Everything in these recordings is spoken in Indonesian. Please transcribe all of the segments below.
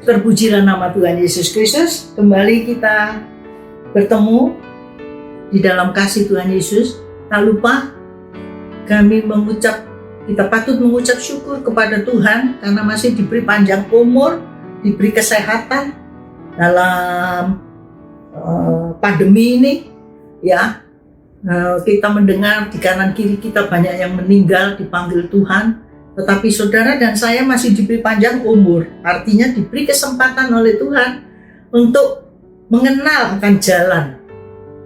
Terpujilah nama Tuhan Yesus Kristus. Kembali kita bertemu di dalam kasih Tuhan Yesus. Tak lupa kita patut mengucap syukur kepada Tuhan karena masih diberi panjang umur, diberi kesehatan dalam pandemi ini. Ya, kita mendengar di kanan kiri kita banyak yang meninggal dipanggil Tuhan. Tetapi saudara dan saya masih diberi panjang umur, artinya diberi kesempatan oleh Tuhan untuk mengenal akan jalan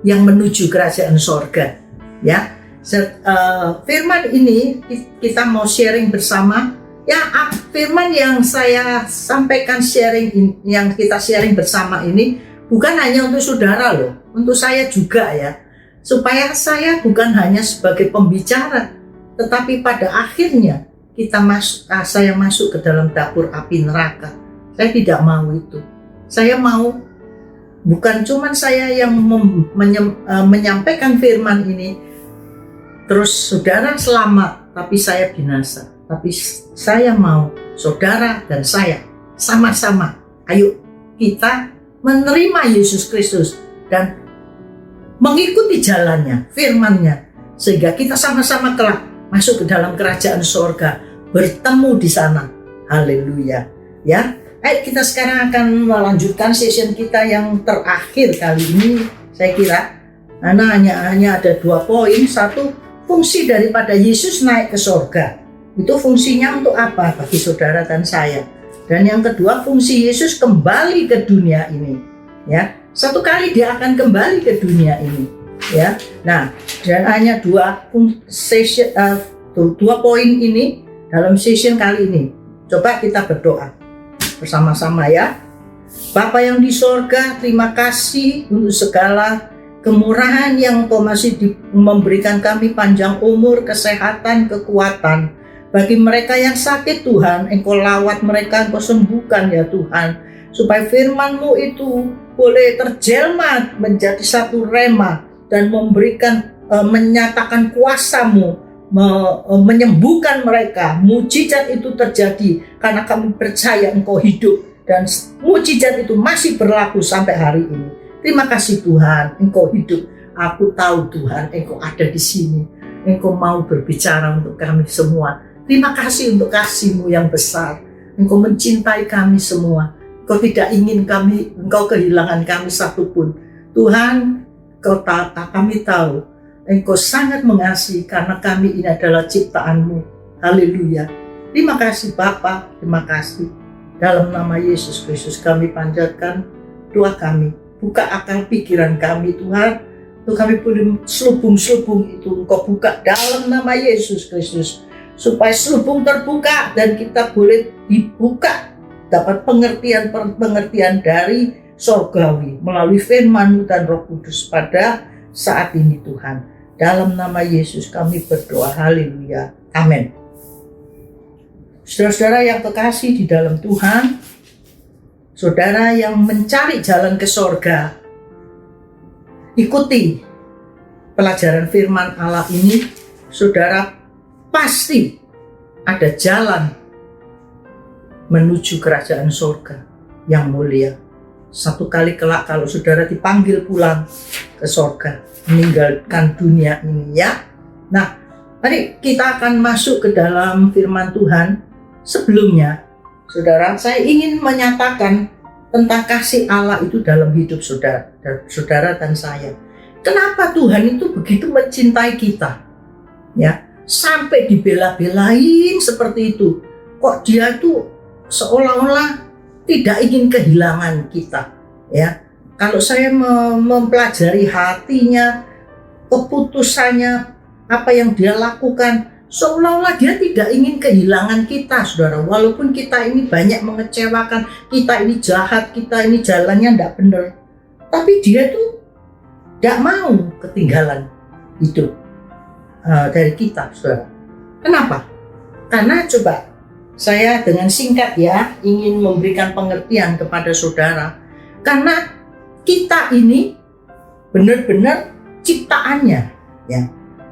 yang menuju kerajaan sorga. Ya, firman ini kita mau sharing bersama. Ya, firman yang saya sampaikan yang kita sharing bersama ini bukan hanya untuk saudara loh, untuk saya juga ya. Supaya saya bukan hanya sebagai pembicara, tetapi pada akhirnya saya masuk ke dalam dapur api neraka. Saya tidak mau itu. Saya mau bukan cuma saya yang menyampaikan firman ini terus saudara selamat, tapi saya binasa. Tapi saya mau saudara dan saya sama-sama, ayo kita menerima Yesus Kristus dan mengikuti jalannya, firman-Nya, sehingga kita sama-sama kelak masuk ke dalam kerajaan sorga, bertemu di sana. Haleluya. Ya, ayo kita sekarang akan melanjutkan session kita yang terakhir kali ini. Saya kira karena hanya ada 2 poin. Satu, fungsi daripada Yesus naik ke sorga. Itu fungsinya untuk apa bagi saudara dan saya. Dan yang kedua, fungsi Yesus kembali ke dunia ini. Ya, satu kali dia akan kembali ke dunia ini. Ya, nah, dan hanya 2 poin ini dalam session kali ini. Coba kita berdoa bersama-sama ya. Bapa yang di sorga, terima kasih untuk segala kemurahan yang Engkau masih memberikan kami panjang umur, kesehatan, kekuatan. Bagi mereka yang sakit Tuhan, Engkau lawat mereka, Engkau sembuhkan ya Tuhan. Supaya firman-Mu itu boleh terjelma menjadi satu rema dan menyatakan kuasa-Mu, menyembuhkan mereka. Mujizat itu terjadi karena kami percaya Engkau hidup dan mujizat itu masih berlaku sampai hari ini. Terima kasih Tuhan, Engkau hidup. Aku tahu Tuhan, Engkau ada di sini. Engkau mau berbicara untuk kami semua. Terima kasih untuk kasih-Mu yang besar. Engkau mencintai kami semua. Engkau tidak ingin Engkau kehilangan kami satupun. Tuhan, kami tahu Engkau sangat mengasihi karena kami ini adalah ciptaan-Mu. Haleluya. Terima kasih Bapa, terima kasih. Dalam nama Yesus Kristus kami panjatkan doa kami. Buka akal pikiran kami Tuhan. Untuk kami boleh selubung-selubung itu Engkau buka dalam nama Yesus Kristus. Supaya selubung terbuka dan kita boleh dibuka. Dapat pengertian dari sorgawi melalui firman-Mu dan Roh Kudus pada saat ini Tuhan. Dalam nama Yesus kami berdoa, haleluya, amin. Saudara-saudara yang terkasih di dalam Tuhan, saudara yang mencari jalan ke sorga, ikuti pelajaran firman Allah ini, saudara pasti ada jalan menuju kerajaan sorga yang mulia. Satu kali kelak kalau saudara dipanggil pulang ke sorga, meninggalkan dunia ini ya. Nah, mari kita akan masuk ke dalam firman Tuhan. Sebelumnya, saudara, saya ingin menyatakan tentang kasih Allah itu dalam hidup saudara dan saya. Kenapa Tuhan itu begitu mencintai kita? Ya, sampai dibela-belain seperti itu. Kok dia itu seolah-olah tidak ingin kehilangan kita, ya. Kalau saya mempelajari hatinya, keputusannya, apa yang dia lakukan, seolah-olah dia tidak ingin kehilangan kita, saudara. Walaupun kita ini banyak mengecewakan, kita ini jahat, kita ini jalannya tidak benar, tapi dia tuh tidak mau ketinggalan hidup dari kita, saudara. Kenapa? Karena coba saya dengan singkat ya ingin memberikan pengertian kepada saudara, karena kita ini benar-benar ciptaannya ya.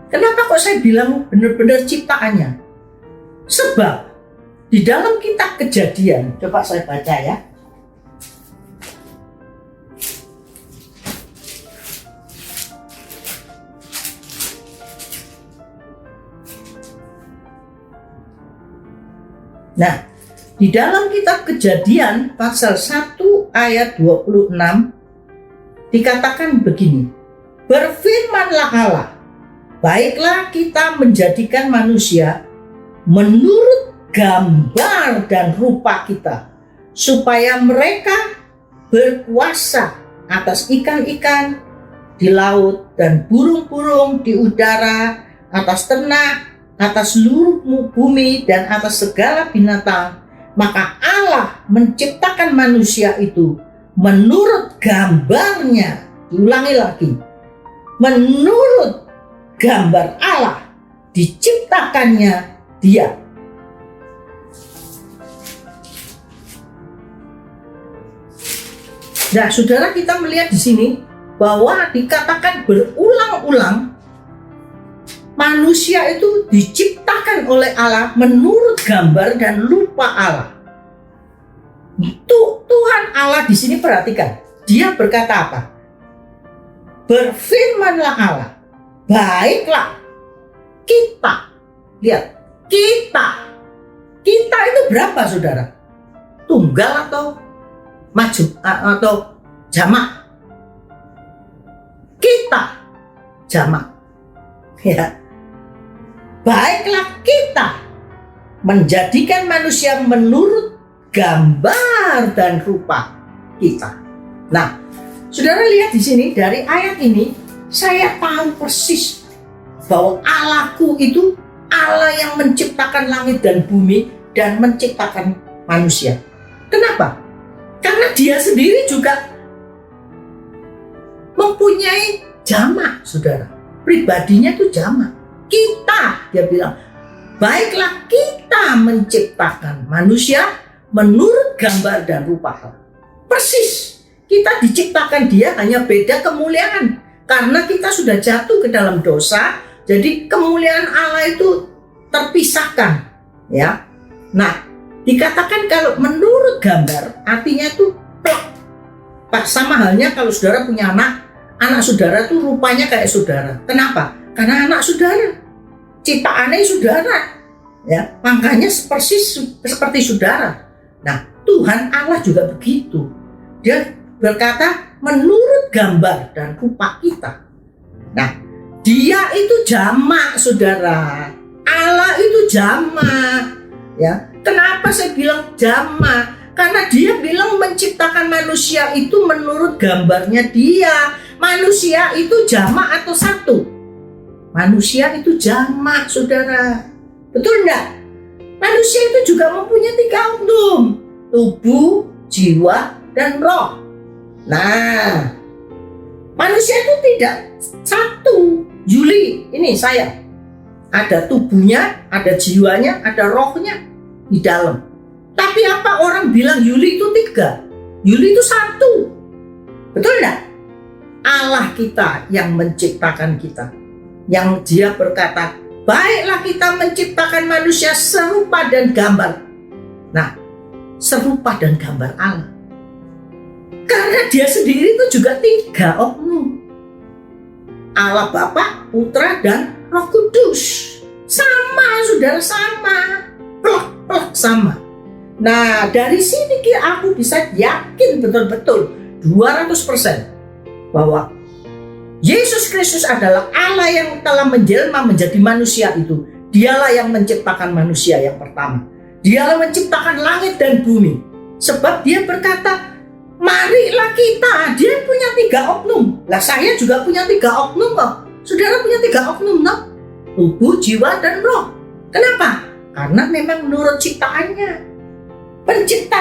Kenapa kok saya bilang benar-benar ciptaannya? Sebab di dalam kitab Kejadian, coba saya baca ya. Nah, di dalam kitab Kejadian pasal 1 ayat 26 dikatakan begini, berfirmanlah Allah, baiklah kita menjadikan manusia menurut gambar dan rupa kita, supaya mereka berkuasa atas ikan-ikan di laut dan burung-burung di udara, atas ternak, atas seluruh bumi dan atas segala binatang. Maka Allah menciptakan manusia itu menurut gambarnya. Diulangi lagi, menurut gambar Allah diciptakannya dia. Nah, saudara, kita melihat di sini bahwa dikatakan berulang-ulang manusia itu diciptakan oleh Allah menurut gambar dan rupa Allah. Tuhan Allah di sini, perhatikan, dia berkata apa? Berfirmanlah Allah, baiklah kita. Lihat, kita itu berapa, saudara? Tunggal atau atau jamak? Kita jamak, ya. Baiklah kita menjadikan manusia menurut gambar dan rupa kita. Nah, saudara lihat di sini, dari ayat ini saya tahu persis bahwa Allahku itu Allah yang menciptakan langit dan bumi dan menciptakan manusia. Kenapa? Karena dia sendiri juga mempunyai jamak, saudara. Pribadinya itu jamak. Kita, dia bilang, baiklah kita menciptakan manusia menurut gambar dan rupa Allah. Persis, kita diciptakan dia, hanya beda kemuliaan. Karena kita sudah jatuh ke dalam dosa, jadi kemuliaan Allah itu terpisahkan, ya. Nah, dikatakan kalau menurut gambar, artinya itu plek. Sama halnya kalau saudara punya anak saudara tuh rupanya kayak saudara. Kenapa? Karena anak saudara, ciptaannya saudara, ya, makanya persis seperti saudara. Nah, Tuhan Allah juga begitu. Dia berkata menurut gambar dan rupa kita. Nah, dia itu jamak, saudara. Allah itu jamak, ya. Kenapa saya bilang jamak? Karena dia bilang menciptakan manusia itu menurut gambarnya dia. Manusia itu jamak atau satu? Manusia itu jamak, saudara. Betul enggak? Manusia itu juga mempunyai 3 oknum. Tubuh, jiwa, dan roh. Nah, manusia itu tidak satu. Yuli, ini saya. Ada tubuhnya, ada jiwanya, ada rohnya di dalam. Tapi apa orang bilang Yuli itu 3? Yuli itu 1. Betul enggak? Allah kita yang menciptakan kita. Yang dia berkata, baiklah kita menciptakan manusia serupa dan gambar. Nah, serupa dan gambar Allah. Karena dia sendiri itu juga 3 oknum. Allah Bapa, Putra, dan Roh Kudus. Sama, saudara, sama. Plek sama. Nah, dari sini aku bisa yakin betul-betul 200% bahwa Yesus Kristus adalah Allah yang telah menjelma menjadi manusia itu. Dialah yang menciptakan manusia yang pertama. Dialah menciptakan langit dan bumi. Sebab dia berkata, marilah kita. Dia punya 3 oknum. Lah, saya juga punya 3 oknum kok. Saudara punya 3 oknum kok. Tubuh, jiwa, dan roh. Kenapa? Karena memang menurut ciptaannya.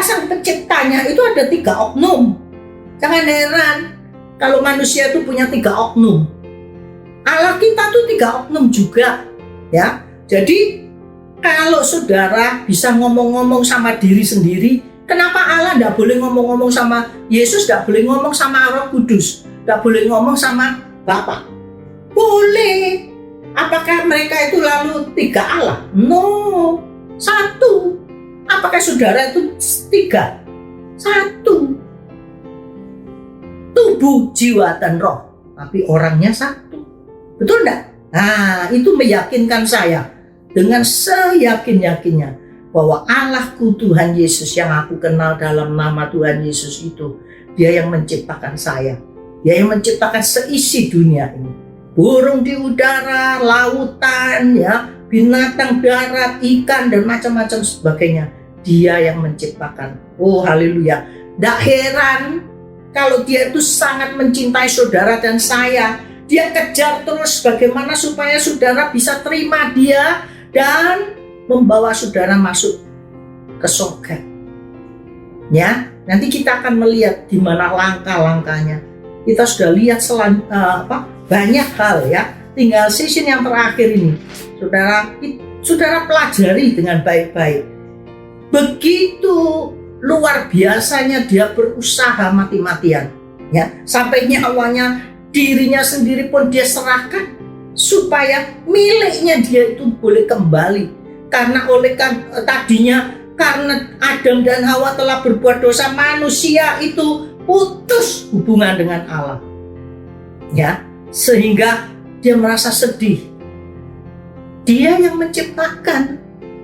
Sang penciptanya itu ada 3 oknum. Jangan heran kalau manusia itu punya 3 oknum. Allah kita tuh 3 oknum juga, ya. Jadi kalau saudara bisa ngomong-ngomong sama diri sendiri, kenapa Allah tidak boleh ngomong-ngomong sama Yesus, tidak boleh ngomong sama Roh Kudus, tidak boleh ngomong sama Bapa? Boleh. Apakah mereka itu lalu 3 Allah? No, 1. Apakah saudara itu 3? 1. Tubuh, jiwa, dan roh. Tapi orangnya 1. Betul enggak? Nah, itu meyakinkan saya dengan seyakin-yakinnya bahwa Allahku Tuhan Yesus yang aku kenal dalam nama Tuhan Yesus itu, Dia yang menciptakan saya. Dia yang menciptakan seisi dunia ini. Burung di udara, lautan, ya, binatang darat, ikan, dan macam-macam sebagainya. Dia yang menciptakan. Oh, haleluya. Tidak heran kalau Dia itu sangat mencintai saudara dan saya. Dia kejar terus bagaimana supaya saudara bisa terima Dia dan membawa saudara masuk ke surga. Ya, nanti kita akan melihat di mana langkah-langkahnya. Kita sudah lihat banyak hal ya. Tinggal session yang terakhir ini, saudara pelajari dengan baik-baik. Begitu luar biasanya Dia berusaha mati-matian, ya, sampai nyawanya, dirinya sendiri pun Dia serahkan supaya miliknya Dia itu boleh kembali. Karena tadinya karena Adam dan Hawa telah berbuat dosa, manusia itu putus hubungan dengan Allah, ya, sehingga dia merasa sedih. Dia yang menciptakan.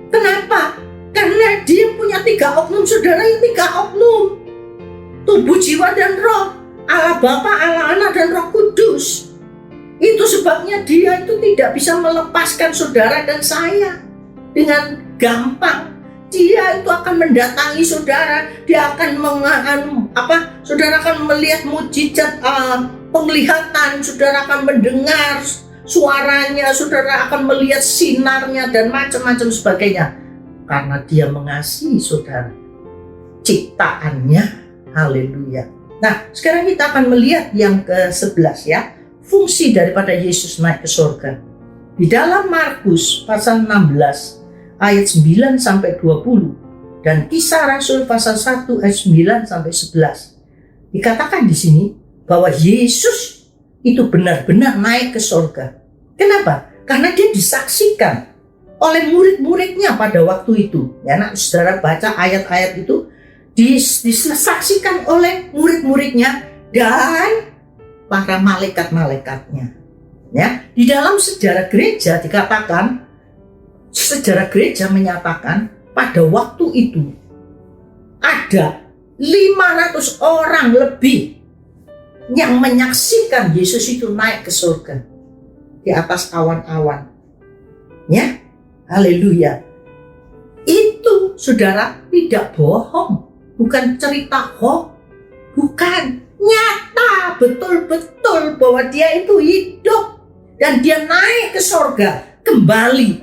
Kenapa? Karena Dia punya 3 oknum, saudara, ini 3 oknum: tubuh, jiwa, dan roh. Allah Bapa, Allah Anak, dan Roh Kudus. Itu sebabnya Dia itu tidak bisa melepaskan saudara dan saya dengan gampang. Dia itu akan mendatangi saudara. Dia akan saudara akan melihat mujizat penglihatan, saudara akan mendengar suaranya, saudara akan melihat sinarnya, dan macam-macam sebagainya. Karena Dia mengasihi saudara, ciptaannya. Haleluya. Nah, sekarang kita akan melihat yang ke-11, ya, fungsi daripada Yesus naik ke surga. Di dalam Markus pasal 16 ayat 9 sampai 20 dan Kisah Rasul pasal 1 ayat 9 sampai 11. Dikatakan di sini bahwa Yesus itu benar-benar naik ke surga. Kenapa? Karena Dia disaksikan oleh murid-muridnya pada waktu itu. Ya, nak, saudara baca ayat-ayat itu, disaksikan oleh murid-muridnya dan para malaikat-malaikatnya. Ya, di dalam sejarah gereja dikatakan, sejarah gereja menyatakan pada waktu itu ada 500 orang lebih yang menyaksikan Yesus itu naik ke surga di atas awan-awan. Ya, haleluya. Itu, saudara, tidak bohong, bukan cerita hoax, bukan, nyata, betul-betul bahwa Dia itu hidup dan Dia naik ke surga, kembali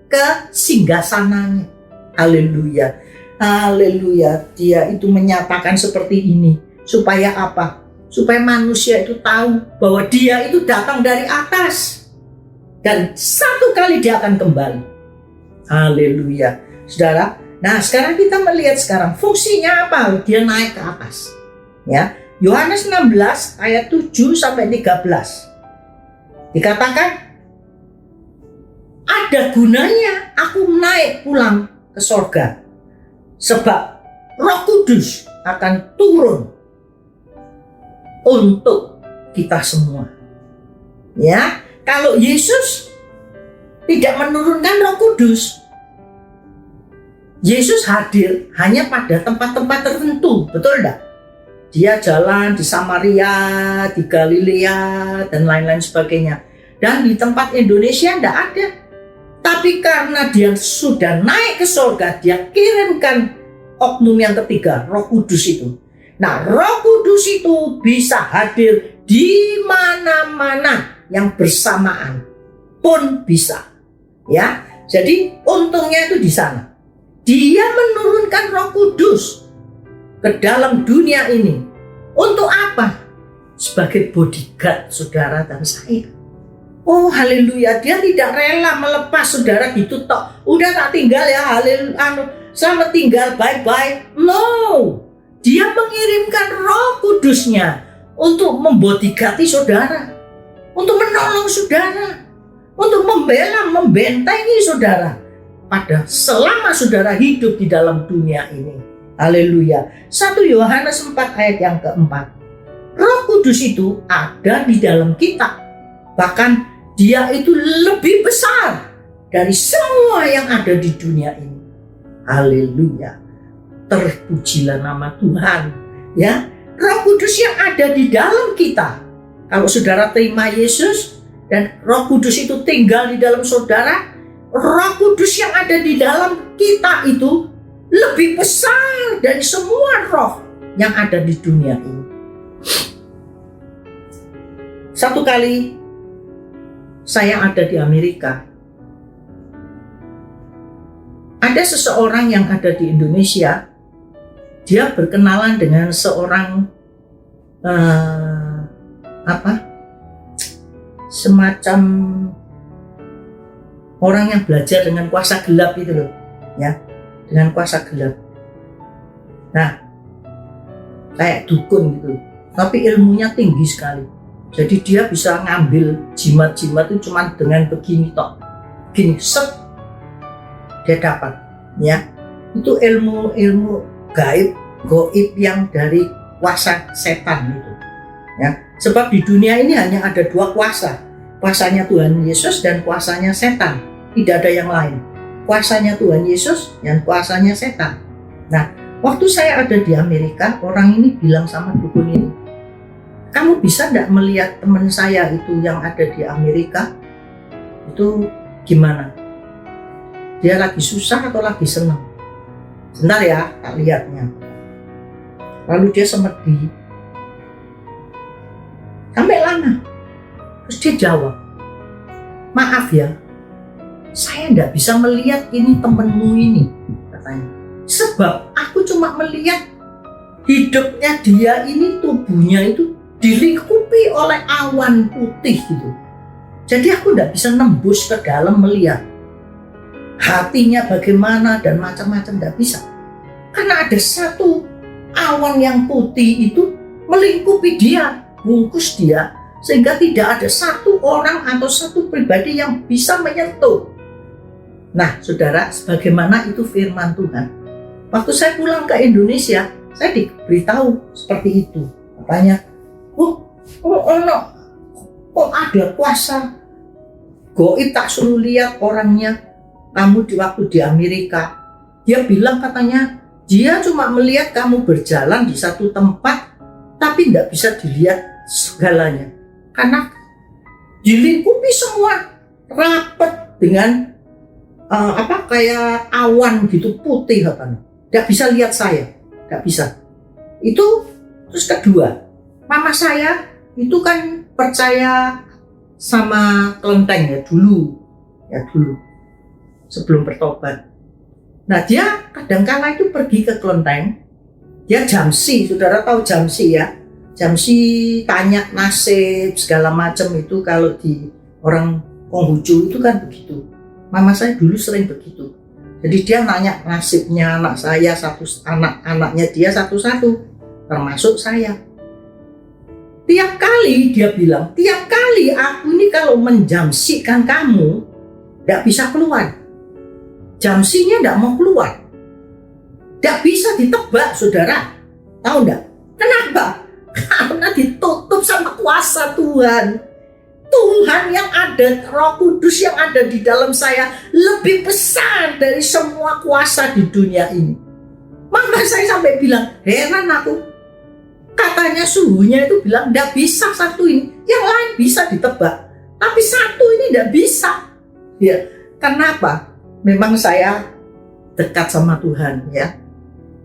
ke singgasananya. Haleluya. Haleluya. Dia itu menyatakan seperti ini supaya apa? Supaya manusia itu tahu bahwa Dia itu datang dari atas dan satu kali Dia akan kembali. Haleluya. Saudara, nah sekarang kita melihat sekarang fungsinya apa? Dia naik ke atas. Ya, Yohanes 16 ayat 7 sampai 13. Dikatakan, ada gunanya aku naik pulang ke surga, sebab Roh Kudus akan turun untuk kita semua. Ya, kalau Yesus tidak menurunkan Roh Kudus, Yesus hadir hanya pada tempat-tempat tertentu, betul enggak? Dia jalan di Samaria, di Galilea, dan lain-lain sebagainya. Dan di tempat Indonesia enggak ada. Tapi karena Dia sudah naik ke surga, Dia kirimkan oknum yang ketiga, Roh Kudus itu. Nah, Roh Kudus itu bisa hadir di mana-mana yang bersamaan pun bisa. Ya, jadi untungnya itu di sana. Dia menurunkan Roh Kudus ke dalam dunia ini. Untuk apa? Sebagai bodyguard saudara dan saya. Oh, haleluya. Dia tidak rela melepas saudara gitu tok. Udah tak tinggal ya, haleluya, selamat tinggal, bye-bye. No. Dia mengirimkan Roh Kudusnya untuk membodyguardi saudara, untuk menolong saudara, untuk membela, membentengi saudara pada selama saudara hidup di dalam dunia ini. Haleluya. 1 Yohanes 4 ayat yang keempat. Roh Kudus itu ada di dalam kita. Bahkan Dia itu lebih besar dari semua yang ada di dunia ini. Haleluya. Terpujilah nama Tuhan. Ya, Roh Kudus yang ada di dalam kita. Kalau saudara terima Yesus dan Roh Kudus itu tinggal di dalam saudara, Roh Kudus yang ada di dalam kita itu lebih besar dari semua roh yang ada di dunia ini. Satu kali saya ada di Amerika. Ada seseorang yang ada di Indonesia, dia berkenalan dengan seorang semacam orang yang belajar dengan kuasa gelap itu loh, ya, dengan kuasa gelap. Nah, kayak dukun gitu, tapi ilmunya tinggi sekali. Jadi dia bisa ngambil jimat-jimat itu cuma dengan begini tok, gini set, dia dapat, ya. Itu ilmu gaib yang dari kuasa setan itu, ya. Sebab di dunia ini hanya ada dua kuasa, kuasanya Tuhan Yesus dan kuasanya setan, tidak ada yang lain. Kuasanya Tuhan Yesus dan kuasanya setan. Nah, waktu saya ada di Amerika, orang ini bilang sama dukun ini, kamu bisa tidak melihat teman saya itu yang ada di Amerika itu gimana? Dia lagi susah atau lagi senang? Sebentar ya, tak lihatnya. Lalu dia semedi. Sampai lama. Terus dia jawab, maaf ya, saya tidak bisa melihat ini temenmu ini, katanya. Sebab aku cuma melihat hidupnya dia ini, tubuhnya itu dilingkupi oleh awan putih gitu. Jadi aku tidak bisa nembus ke dalam melihat hatinya bagaimana dan macam-macam, tidak bisa. Karena ada satu awan yang putih itu melingkupi dia, bungkus dia, sehingga tidak ada satu orang atau satu pribadi yang bisa menyentuh. Nah, saudara, sebagaimana itu firman Tuhan. Waktu saya pulang ke Indonesia, saya diberitahu seperti itu. Katanya, kok ada kuasa gaib tak suruh lihat orangnya. Kamu di waktu di Amerika, dia bilang katanya dia cuma melihat kamu berjalan di satu tempat, tapi tidak bisa dilihat segalanya karena dilingkupi semua rapat dengan kayak awan gitu putih katanya. Tidak bisa lihat saya, tidak bisa. Itu terus kedua, mama saya itu kan percaya sama kelenteng ya dulu sebelum bertobat. Nah, dia kadang-kala itu pergi ke kelenteng, dia jamsi, saudara tahu jamsi ya, jamsi tanya nasib segala macam itu kalau di orang Konghucu itu kan begitu. Mama saya dulu sering begitu. Jadi dia nanya nasibnya anak saya anak-anaknya dia satu-satu, termasuk saya. Tiap kali dia bilang, tiap kali aku ini kalau menjamsikan kamu, tidak bisa keluar. Jamsinya tidak mau keluar. Tidak bisa ditebak, saudara. Tahu tidak? Kenapa? Karena ditutup sama kuasa Tuhan. Tuhan yang ada, Roh Kudus yang ada di dalam saya lebih besar dari semua kuasa di dunia ini. Maka saya sampai bilang, heran aku. Katanya suhunya itu bilang, tidak bisa satu ini. Yang lain bisa ditebak. Tapi satu ini tidak bisa. Ya, kenapa? Memang saya dekat sama Tuhan ya.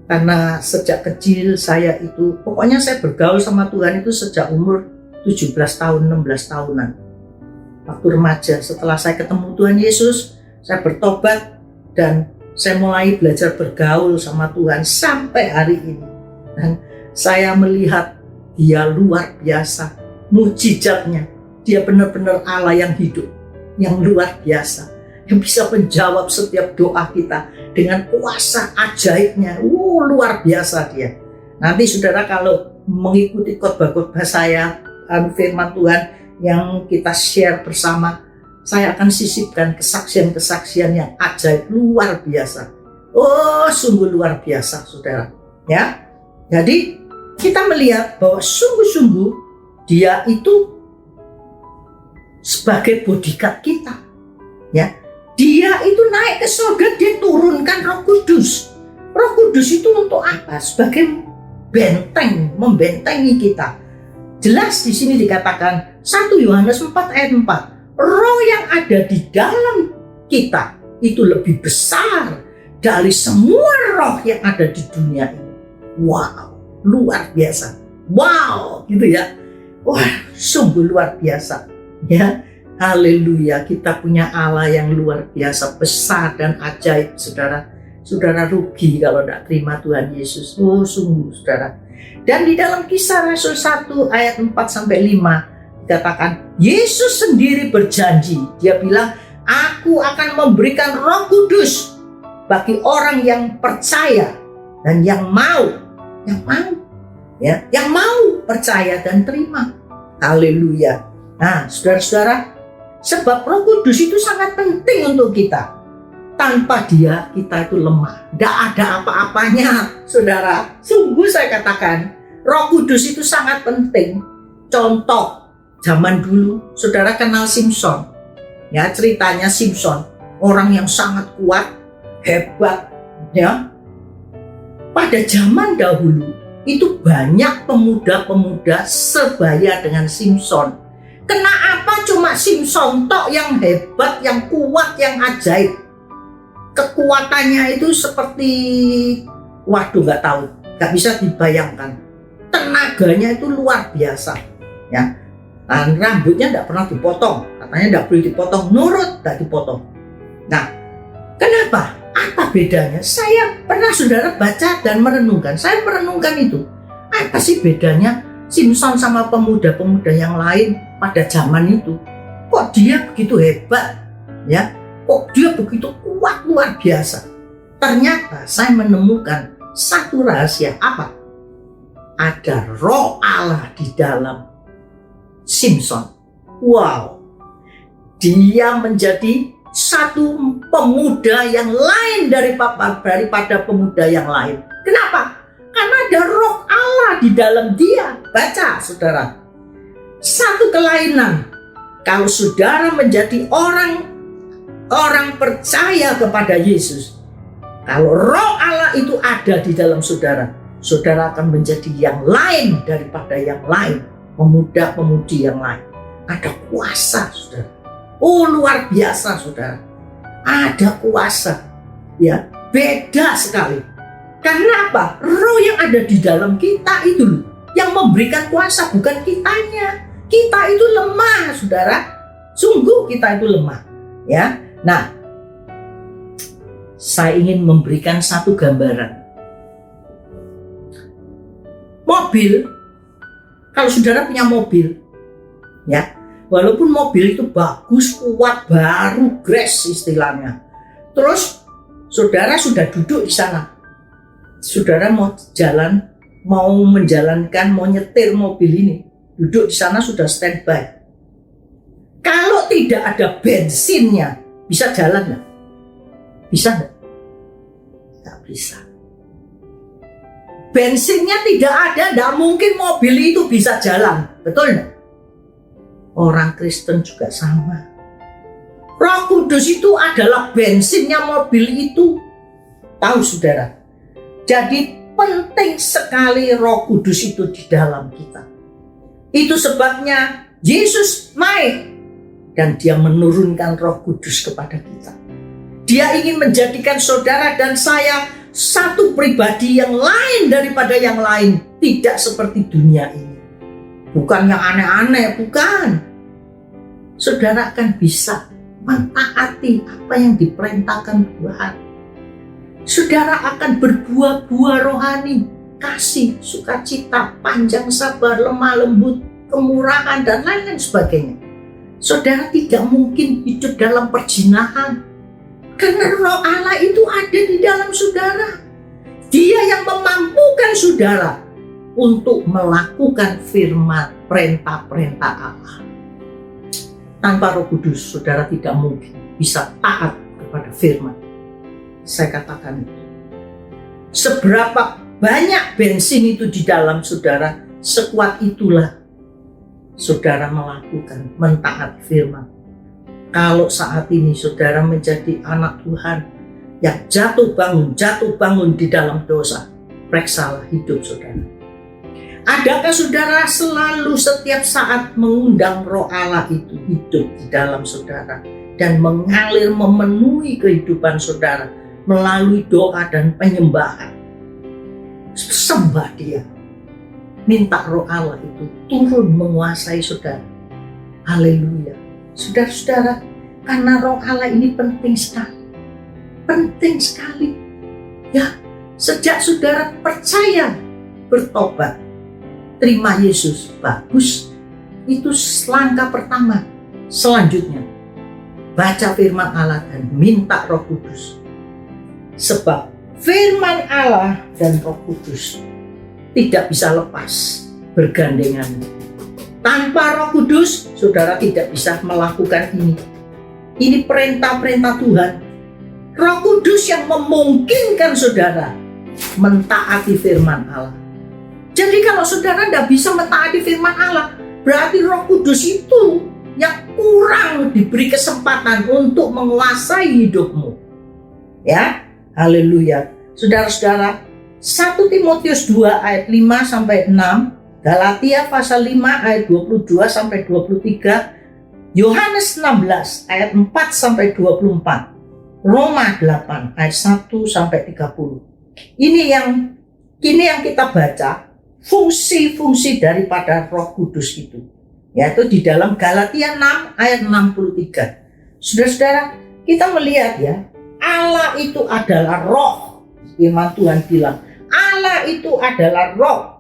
Karena sejak kecil saya itu, pokoknya saya bergaul sama Tuhan itu sejak umur 17 tahun, 16 tahunan. Waktu remaja, setelah saya ketemu Tuhan Yesus, saya bertobat dan saya mulai belajar bergaul sama Tuhan sampai hari ini. Dan saya melihat dia luar biasa, mujizatnya. Dia benar-benar Allah yang hidup, yang luar biasa, yang bisa menjawab setiap doa kita dengan kuasa ajaibnya. Luar biasa dia. Nanti saudara kalau mengikuti khotbah-khotbah saya, firman Tuhan yang kita share bersama, saya akan sisipkan kesaksian-kesaksian yang ajaib, luar biasa. Sungguh luar biasa saudara. Ya, jadi kita melihat bahwa sungguh-sungguh dia itu sebagai bodyguard kita. Ya, dia itu naik ke surga, dia turunkan Roh Kudus. Kudus. Roh Kudus itu untuk apa? Sebagai benteng, membentengi kita. Jelas di sini dikatakan 1 Yohanes 4 ayat 4. Roh yang ada di dalam kita itu lebih besar dari semua roh yang ada di dunia ini. Wow, luar biasa. Wow, gitu ya. Wah, sungguh luar biasa. Ya, haleluya. Kita punya Allah yang luar biasa, besar dan ajaib, saudara. Saudara rugi kalau tidak terima Tuhan Yesus. Oh, sungguh, saudara. Dan di dalam Kisah Rasul 1 ayat 4-5 dikatakan, Yesus sendiri berjanji. Dia bilang, aku akan memberikan Roh Kudus bagi orang yang percaya dan yang mau percaya dan terima. Haleluya. Nah, saudara-saudara, sebab Roh Kudus itu sangat penting untuk kita. Tanpa dia, kita itu lemah. Tidak ada apa-apanya, saudara. Sungguh saya katakan, Roh Kudus itu sangat penting. Contoh, zaman dulu, saudara kenal Simpson. Ya, ceritanya Simpson, orang yang sangat kuat, hebat. Ya, pada zaman dahulu, itu banyak pemuda-pemuda sebaya dengan Simpson. Kenapa cuma Simpson tok yang hebat, yang kuat, yang ajaib? Kekuatannya itu seperti, waduh, nggak tahu, nggak bisa dibayangkan. Tenaganya itu luar biasa, ya. Dan rambutnya nggak pernah dipotong, katanya nggak boleh dipotong, nurut nggak dipotong. Nah, kenapa? Apa bedanya? Saya pernah, saudara, baca dan merenungkan. Saya merenungkan itu. Apa sih bedanya Simpson sama pemuda-pemuda yang lain pada zaman itu? Kok dia begitu hebat, ya? Kok dia begitu kuat, luar biasa? Ternyata saya menemukan satu rahasia. Apa? Ada Roh Allah di dalam Simpson. Wow, dia menjadi satu pemuda yang lain daripada pemuda yang lain. Kenapa? Karena ada Roh Allah di dalam dia. Baca, saudara. Satu kelainan, kalau saudara menjadi orang percaya kepada Yesus, kalau Roh Allah itu ada di dalam saudara, saudara akan menjadi yang lain daripada yang lain, pemuda-pemudi yang lain. Ada kuasa, saudara. Oh, luar biasa, saudara. Ada kuasa, ya, beda sekali. Karena apa? Roh yang ada di dalam kita itu loh, yang memberikan kuasa, bukan kitanya. Kita itu lemah, saudara. Sungguh kita itu lemah, ya. Nah, saya ingin memberikan satu gambaran. Mobil, kalau saudara punya mobil, ya, walaupun mobil itu bagus, kuat, baru, gres istilahnya. Terus saudara sudah duduk di sana. Saudara mau menjalankan, mau nyetir mobil ini, duduk di sana sudah standby. Kalau tidak ada bensinnya, bisa jalan nggak? Bisa nggak? Nggak bisa. Bensinnya tidak ada, nggak mungkin mobil itu bisa jalan. Betul nggak? Orang Kristen juga sama. Roh Kudus itu adalah bensinnya mobil itu. Tahu, saudara? Jadi penting sekali Roh Kudus itu di dalam kita. Itu sebabnya Yesus naik dan dia menurunkan Roh Kudus kepada kita. Dia ingin menjadikan saudara dan saya satu pribadi yang lain daripada yang lain. Tidak seperti dunia ini. Bukan yang aneh-aneh, bukan. Saudara akan bisa mentaati apa yang diperintahkan Tuhan. Saudara akan berbuah-buah rohani, kasih, sukacita, panjang sabar, lemah lembut, kemurahan, dan lain-lain sebagainya. Saudara tidak mungkin hidup dalam perzinahan, karena Roh Allah itu ada di dalam saudara. Dia yang memampukan saudara untuk melakukan firman perintah-perintah Allah. Tanpa Roh Kudus, saudara tidak mungkin bisa taat kepada firman. Saya katakan itu. Seberapa banyak bensin itu di dalam saudara, sekuat itulah saudara melakukan, mentaati firman. Kalau saat ini saudara menjadi anak Tuhan, yang jatuh bangun di dalam dosa. Periksalah hidup saudara. Adakah saudara selalu setiap saat mengundang Roh Allah itu hidup di dalam saudara dan mengalir memenuhi kehidupan saudara melalui doa dan penyembahan? Sembah Dia. Minta Roh Allah itu turun menguasai saudara. Haleluya. Saudara-saudara, karena Roh Allah ini penting sekali. Penting sekali. Ya, sejak saudara percaya, bertobat, terima Yesus, bagus. Itu langkah pertama. Selanjutnya, baca firman Allah dan minta Roh Kudus. Sebab firman Allah dan Roh Kudus tidak bisa lepas bergandengan. Tanpa Roh Kudus, saudara tidak bisa melakukan ini. Ini perintah-perintah Tuhan. Roh Kudus yang memungkinkan saudara mentaati firman Allah. Jadi kalau saudara tidak bisa mentaati firman Allah, berarti Roh Kudus itu yang kurang diberi kesempatan untuk menguasai hidupmu. Ya, haleluya. Saudara-saudara, 1 Timotius 2 ayat 5 sampai 6, Galatia pasal 5 ayat 22 sampai 23, Yohanes 16 ayat 4 sampai 24, Roma 8 ayat 1 sampai 30. Ini yang kita baca fungsi-fungsi daripada Roh Kudus itu, yaitu di dalam Galatia 6 ayat 63. Saudara-saudara, kita melihat ya, Allah itu adalah roh. Firman Tuhan bilang, Allah itu adalah roh.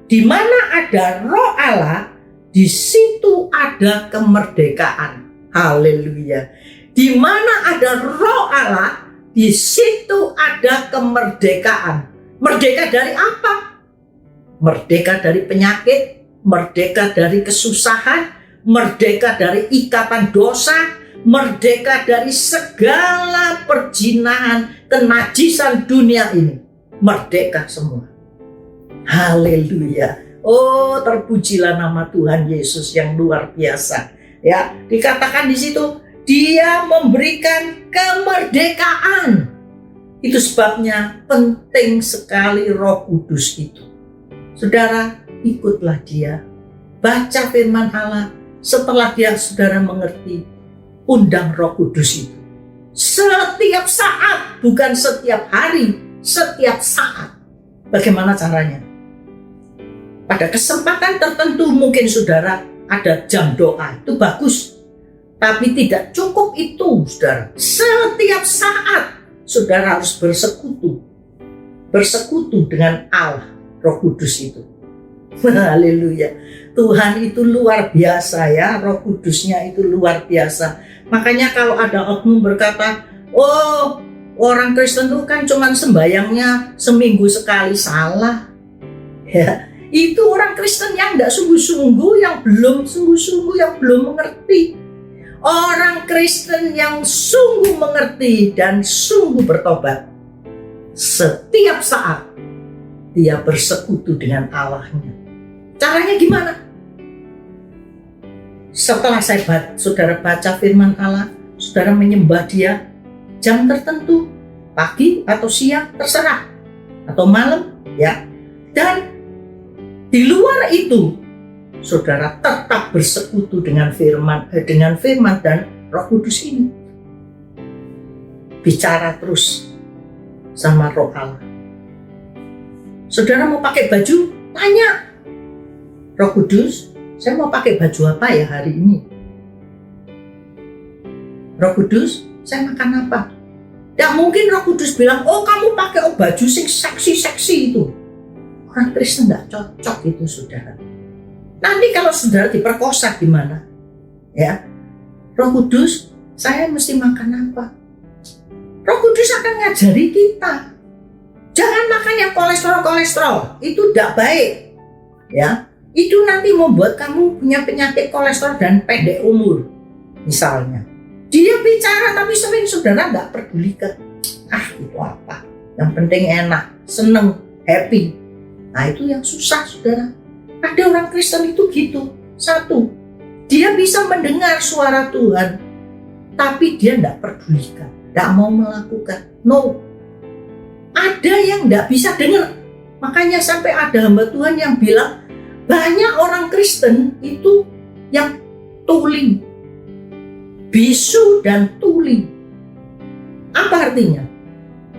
Di mana ada roh Allah, di situ ada kemerdekaan. Haleluya. Di mana ada roh Allah, di situ ada kemerdekaan. Merdeka dari apa? Merdeka dari penyakit, merdeka dari kesusahan, merdeka dari ikatan dosa, merdeka dari segala perjinahan, kenajisan dunia ini. Merdeka semua. Haleluya. Oh, terpujilah nama Tuhan Yesus yang luar biasa. Ya, dikatakan di situ, Dia memberikan kemerdekaan. Itu sebabnya penting sekali Roh Kudus itu. Saudara, ikutlah Dia. Baca firman Allah. Setelah saudara mengerti, undang Roh Kudus itu. Setiap saat, bukan setiap hari, setiap saat. Bagaimana caranya? Pada kesempatan tertentu mungkin saudara ada jam doa, itu bagus. Tapi tidak cukup itu, saudara. Setiap saat saudara harus bersekutu. Bersekutu dengan Allah, Roh Kudus itu. Haleluya. Tuhan itu luar biasa ya, Roh Kudusnya itu luar biasa. Makanya kalau ada oknum berkata, oh orang Kristen itu kan cuman sembayangnya seminggu sekali, salah. Ya, itu orang Kristen yang tidak sungguh-sungguh, yang belum sungguh-sungguh, yang belum mengerti. Orang Kristen yang sungguh mengerti dan sungguh bertobat, setiap saat dia bersekutu dengan Allahnya. Caranya gimana? Setelah saudara baca firman Allah, saudara menyembah Dia, jam tertentu, pagi atau siang, terserah, atau malam, ya. Dan di luar itu, saudara tetap bersekutu dengan firman dan Roh Kudus ini. Bicara terus sama Roh Allah. Saudara mau pakai baju? Tanya Roh Kudus, saya mau pakai baju apa ya hari ini? Roh Kudus, saya makan apa? Tidak mungkin Roh Kudus bilang, oh kamu pakai baju sing seksi-seksi itu. Orang Kristen tidak cocok itu, saudara. Nanti kalau saudara diperkosa gimana? Ya, Roh Kudus, saya mesti makan apa? Roh Kudus akan ngajari kita. Jangan makan yang kolesterol, itu tidak baik. Ya, itu nanti membuat kamu punya penyakit kolesterol dan pendek umur. Misalnya, dia bicara tapi sering saudara tidak pedulikan. Ah, itu apa? Yang penting enak, seneng, happy. Nah, itu yang susah, saudara. Ada orang Kristen itu gitu. Satu, dia bisa mendengar suara Tuhan, tapi dia tidak pedulikan, tidak mau melakukan. No, ada yang tidak bisa dengar. Makanya sampai ada hamba Tuhan yang bilang, banyak orang Kristen itu yang tuli, bisu dan tuli. Apa artinya?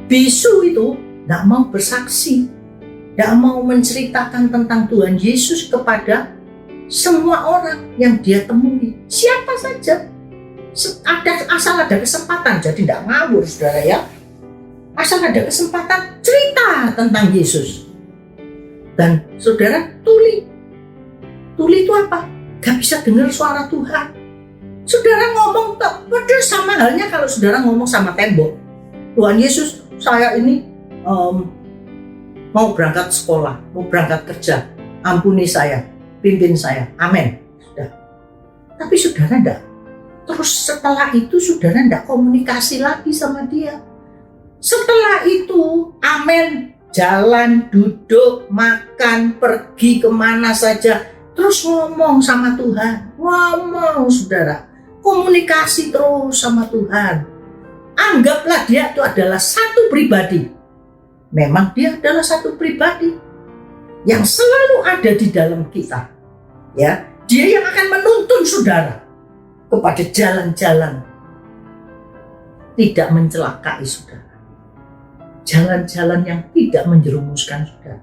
Bisu itu tidak mau bersaksi, tidak mau menceritakan tentang Tuhan Yesus kepada semua orang yang dia temui. Siapa saja. Asal ada kesempatan, jadi tidak ngawur saudara ya. Asal ada kesempatan cerita tentang Yesus. Dan saudara tuli. Tuli itu apa? Gak bisa dengar suara Tuhan. Saudara ngomong padahal sama halnya kalau saudara ngomong sama tembok. Tuhan Yesus, saya ini mau berangkat sekolah, mau berangkat kerja. Ampuni saya, pimpin saya. Amin. Sudah. Tapi saudara enggak. Terus setelah itu saudara enggak komunikasi lagi sama dia. Setelah itu, amin. Jalan, duduk, makan, pergi kemana saja. Terus ngomong sama Tuhan. Ngomong saudara. Komunikasi terus sama Tuhan. Anggaplah dia itu adalah satu pribadi. Memang dia adalah satu pribadi yang selalu ada di dalam kita. Ya, dia yang akan menuntun saudara kepada jalan-jalan tidak mencelakai saudara. Jalan-jalan yang tidak menjerumuskan saudara.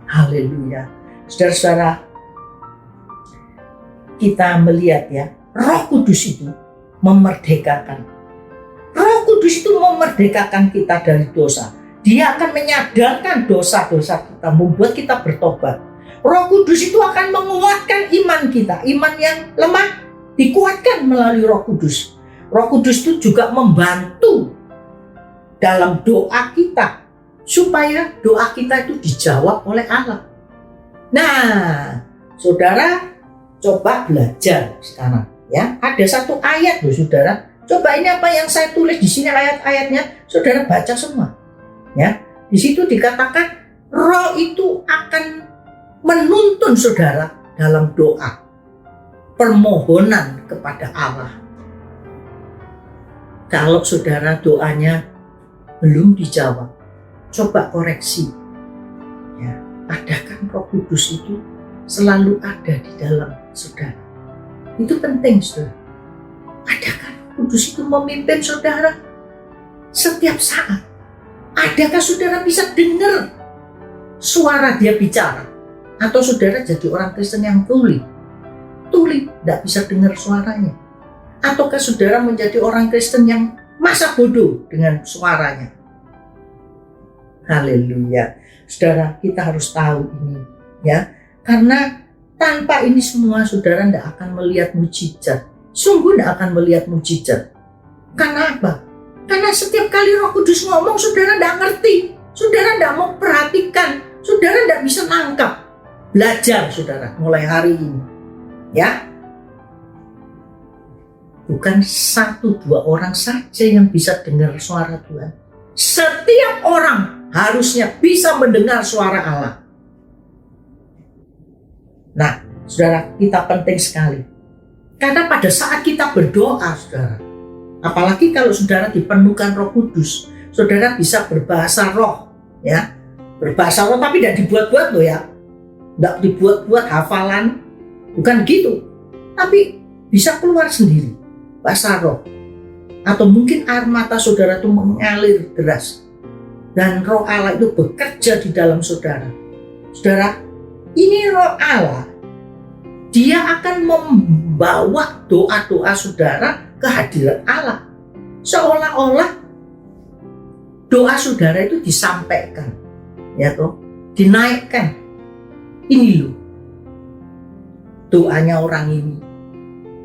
Haleluya. Saudara-saudara, kita melihat ya, Roh Kudus itu memerdekakan. Roh Kudus itu memerdekakan kita dari dosa. Dia akan menyadarkan dosa-dosa kita, membuat kita bertobat. Roh Kudus itu akan menguatkan iman kita. Iman yang lemah dikuatkan melalui Roh Kudus. Roh Kudus itu juga membantu dalam doa kita, supaya doa kita itu dijawab oleh Allah. Nah, saudara coba belajar sekarang ya. Ada satu ayat loh saudara. Coba ini apa yang saya tulis di sini ayat-ayatnya, saudara baca semua. Ya, di situ dikatakan Roh itu akan menuntun saudara dalam doa, permohonan kepada Allah. Kalau saudara doanya belum dijawab, coba koreksi. Ya, adakah Roh Kudus itu selalu ada di dalam saudara? Itu penting saudara. Adakah Roh Kudus itu memimpin saudara setiap saat? Adakah saudara bisa dengar suara dia bicara? Atau saudara jadi orang Kristen yang tuli? Tuli, tidak bisa dengar suaranya. Ataukah saudara menjadi orang Kristen yang masa bodoh dengan suaranya? Haleluya. Saudara, kita harus tahu ini ya. Karena tanpa ini semua saudara tidak akan melihat mujizat. Sungguh tidak akan melihat mujizat. Karena apa? Karena setiap kali Roh Kudus ngomong, saudara tidak ngerti. Saudara tidak mau perhatikan. Saudara tidak bisa nangkap. Belajar saudara mulai hari ini. Ya. Bukan 1-2 orang saja yang bisa dengar suara Tuhan. Setiap orang harusnya bisa mendengar suara Allah. Nah, saudara, kita penting sekali. Karena pada saat kita berdoa, saudara, apalagi kalau saudara dipenuhkan Roh Kudus, saudara bisa berbahasa roh, ya, berbahasa roh, tapi tidak dibuat-buat loh ya, tidak dibuat-buat hafalan, bukan gitu, tapi bisa keluar sendiri, bahasa roh, atau mungkin air mata saudara itu mengalir deras, dan Roh Allah itu bekerja di dalam saudara. Saudara, ini Roh Allah, dia akan membawa doa-doa saudara ke hadirat Allah. Seolah-olah doa saudara itu disampaikan, ya toh, dinaikkan. Ini loh doanya orang ini.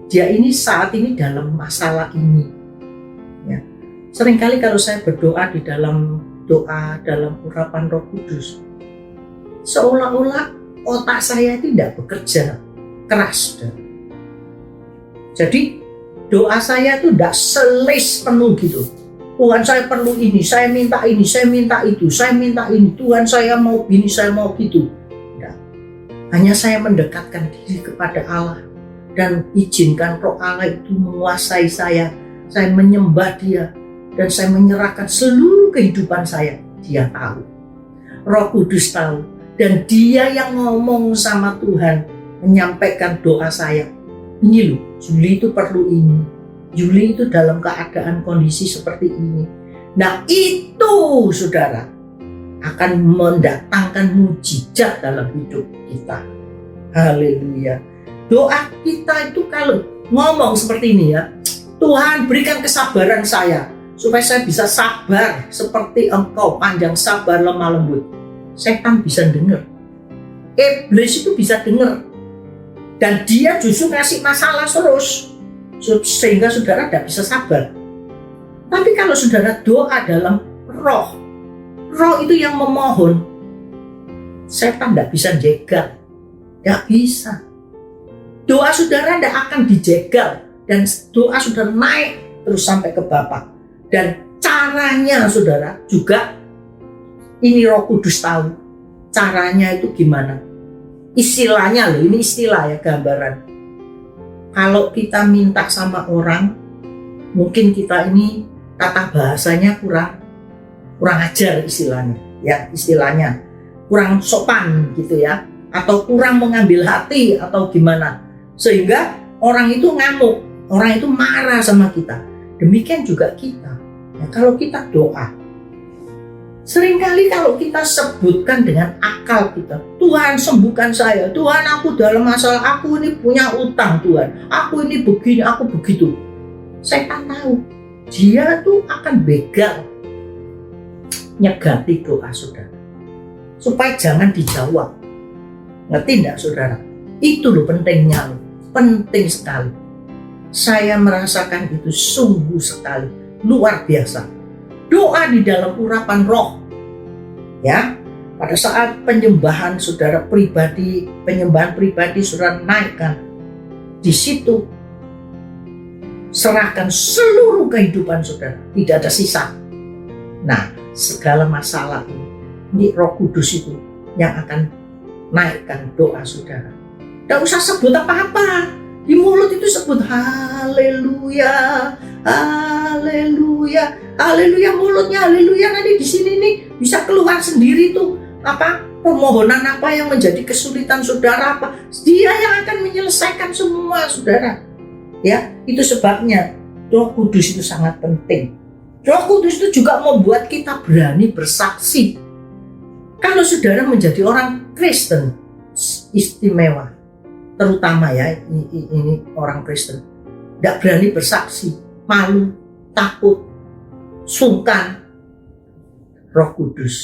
Dia ini saat ini dalam masalah ini. Ya. Seringkali kalau saya berdoa di dalam doa, dalam urapan Roh Kudus, seolah-olah otak saya tidak bekerja keras. Jadi doa saya itu tidak selis penuh gitu. Tuhan, saya perlu ini, saya minta ini, saya minta itu, saya minta ini. Tuhan, saya mau gini, saya mau gitu. Tidak. Hanya saya mendekatkan diri kepada Allah dan izinkan Roh Allah itu menguasai saya. Saya menyembah Dia. dan saya menyerahkan seluruh kehidupan saya. Dia tahu, Roh Kudus tahu, dan dia yang ngomong sama Tuhan, menyampaikan doa saya. Ini loh, Juli itu perlu ini, Juli itu dalam keadaan kondisi seperti ini. Nah itu saudara akan mendatangkan mujizat dalam hidup kita. Haleluya. Doa kita itu kalau ngomong seperti ini ya, Tuhan berikan kesabaran saya supaya saya bisa sabar seperti Engkau, panjang sabar, lemah lembut. Setan bisa dengar, iblis itu bisa dengar, dan dia justru ngasih masalah terus sehingga saudara tidak bisa sabar. Tapi kalau saudara doa dalam roh itu yang memohon, setan tidak bisa jegal, tidak bisa. Doa saudara tidak akan dijegal, dan doa saudara naik terus sampai ke Bapa. Dan caranya saudara juga, ini Roh Kudus tahu caranya itu gimana. Istilahnya loh, ini istilah ya, gambaran. Kalau kita minta sama orang, mungkin kita ini tata bahasanya kurang ajar istilahnya, ya istilahnya kurang sopan gitu ya, atau kurang mengambil hati atau gimana, sehingga orang itu ngamuk, orang itu marah sama kita. Demikian juga kita. Ya, kalau kita doa, seringkali kalau kita sebutkan dengan akal kita, Tuhan sembuhkan saya, Tuhan aku dalam masalah, aku ini punya utang Tuhan, aku ini begini, aku begitu. Setan tahu, dia tuh akan begal nyegati doa saudara, supaya jangan dijawab. Ngerti enggak saudara? Itu loh pentingnya loh, penting sekali. Saya merasakan itu sungguh sekali, luar biasa. Doa di dalam urapan roh, ya, pada saat penyembahan saudara pribadi, penyembahan pribadi saudara naikkan, di situ serahkan seluruh kehidupan saudara, tidak ada sisa. Nah, segala masalah ini Roh Kudus itu yang akan naikkan doa saudara. Tidak usah sebut apa-apa, di mulut itu sebut haleluya, haleluya, haleluya, mulutnya haleluya. Nanti di sini nih bisa keluar sendiri tuh apa permohonan apa yang menjadi kesulitan saudara, apa dia yang akan menyelesaikan semua saudara. Ya, itu sebabnya Roh Kudus itu sangat penting. Roh Kudus itu juga membuat kita berani bersaksi. Kalau saudara menjadi orang Kristen istimewa, terutama ya ini orang Kristen, tidak berani bersaksi, malu, takut, sungkan, Roh Kudus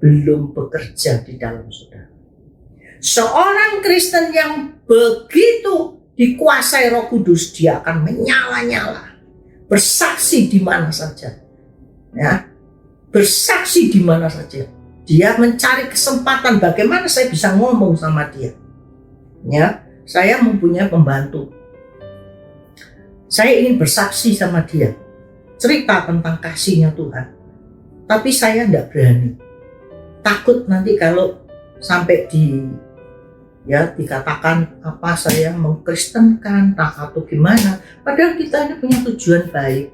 belum bekerja di dalam saudara. Seorang Kristen yang begitu dikuasai Roh Kudus, dia akan menyala-nyala, bersaksi di mana saja, ya, bersaksi di mana saja. Dia mencari kesempatan bagaimana saya bisa ngomong sama dia. Ya, saya mempunyai pembantu. Saya ingin bersaksi sama dia, cerita tentang kasihnya Tuhan. Tapi saya tidak berani. Takut nanti kalau sampai dikatakan apa saya mengkristenkan atau gimana. Padahal kita ini punya tujuan baik,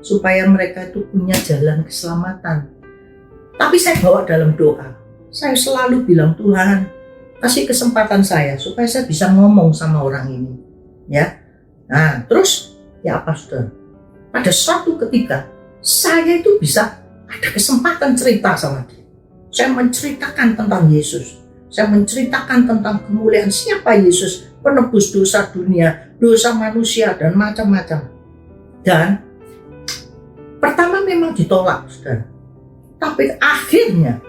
supaya mereka itu punya jalan keselamatan. Tapi saya bawa dalam doa. Saya selalu bilang, Tuhan, kasih kesempatan saya supaya saya bisa ngomong sama orang ini. Ya. Nah, terus ya apa saudara? Pada suatu ketika saya itu bisa ada kesempatan cerita sama dia. Saya menceritakan tentang Yesus. Saya menceritakan tentang kemuliaan siapa Yesus, penebus dosa dunia, dosa manusia dan macam-macam. Dan pertama memang ditolak, saudara. Tapi akhirnya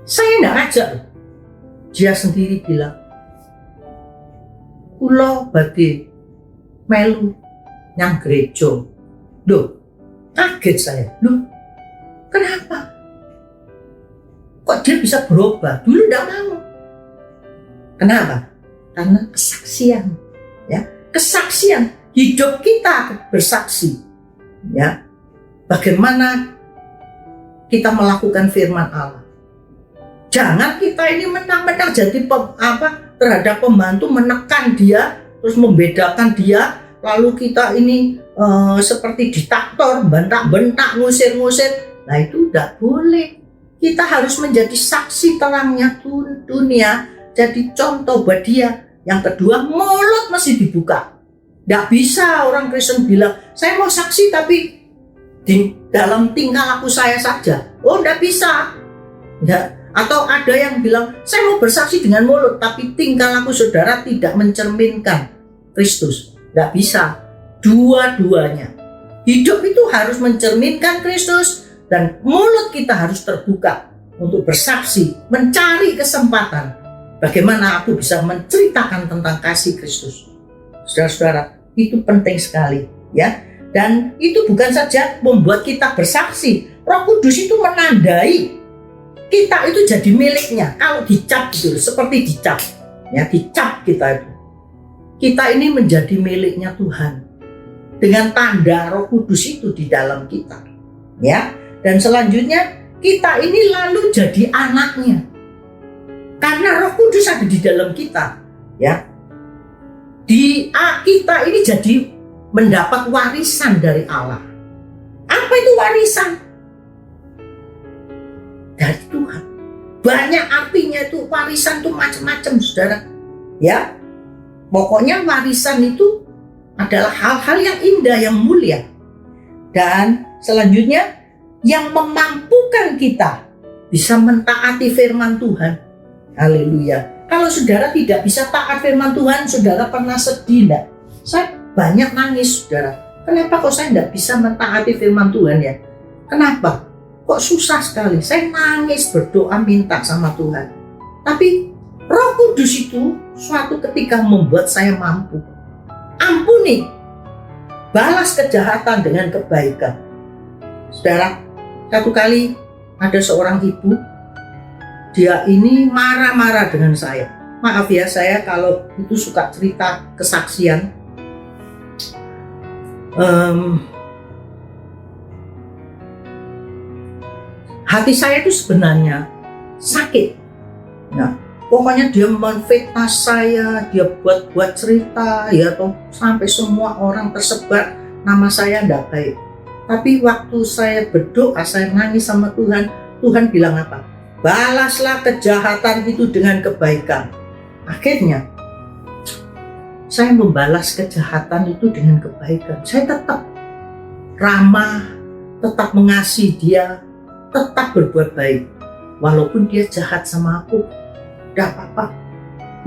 saya tidak ajak. Dia sendiri bilang, "Kulo badhe melu nyang gereja." Loh, kaget saya. Loh, kenapa? Kok dia bisa berubah? Dulu tidak mau. Kenapa? Karena kesaksian, ya, kesaksian hidup kita bersaksi, ya, bagaimana kita melakukan firman Allah. Jangan kita ini mentang-mentang jadi terhadap pembantu, menekan dia, terus membedakan dia, lalu kita ini seperti diktator, bentak-bentak, ngusir-ngusir. Nah itu tidak boleh. Kita harus menjadi saksi terangnya dunia, jadi contoh buat dia. Yang kedua, mulut mesti dibuka. Tidak bisa orang Kristen bilang, saya mau saksi tapi di dalam tingkah laku saya saja. Oh, tidak bisa. Ya. Atau ada yang bilang, saya mau bersaksi dengan mulut tapi tingkah laku saudara tidak mencerminkan Kristus. Tidak bisa. Dua-duanya. Hidup itu harus mencerminkan Kristus dan mulut kita harus terbuka untuk bersaksi, mencari kesempatan. Bagaimana aku bisa menceritakan tentang kasih Kristus. Saudara-saudara, itu penting sekali, ya. Dan itu bukan saja membuat kita bersaksi. Roh Kudus itu menandai kita itu jadi miliknya. Kalau dicap gitu, seperti dicap, ya, dicap kita itu. Kita ini menjadi miliknya Tuhan dengan tanda Roh Kudus itu di dalam kita, ya. Dan selanjutnya kita ini lalu jadi anaknya. Karena Roh Kudus ada di dalam kita, ya. Kita ini jadi mendapat warisan dari Allah. Apa itu warisan? Dari Tuhan. Banyak artinya itu warisan itu macam-macam, saudara. Ya, pokoknya warisan itu adalah hal-hal yang indah, yang mulia. Dan selanjutnya yang memampukan kita bisa mentaati firman Tuhan. Haleluya. Kalau saudara tidak bisa taat firman Tuhan, saudara pernah sedih enggak? Saya banyak nangis, saudara. Kenapa kok saya tidak bisa mentaati firman Tuhan ya? Kenapa? Kok susah sekali? Saya nangis, berdoa, minta sama Tuhan. Tapi Roh Kudus itu suatu ketika membuat saya mampu. Ampuni, balas kejahatan dengan kebaikan. Saudara, satu kali ada seorang ibu, dia ini marah-marah dengan saya. Maaf ya, saya kalau itu suka cerita kesaksian. Hati saya itu sebenarnya sakit. Nah, pokoknya dia menfitnah saya, dia buat cerita, ya toh sampai semua orang tersebar nama saya tidak baik. Tapi waktu saya berdoa, saya nangis sama Tuhan, Tuhan bilang apa? Balaslah kejahatan itu dengan kebaikan. Akhirnya saya membalas kejahatan itu dengan kebaikan. Saya tetap ramah, tetap mengasihi dia, tetap berbuat baik. Walaupun dia jahat sama aku, tidak apa-apa.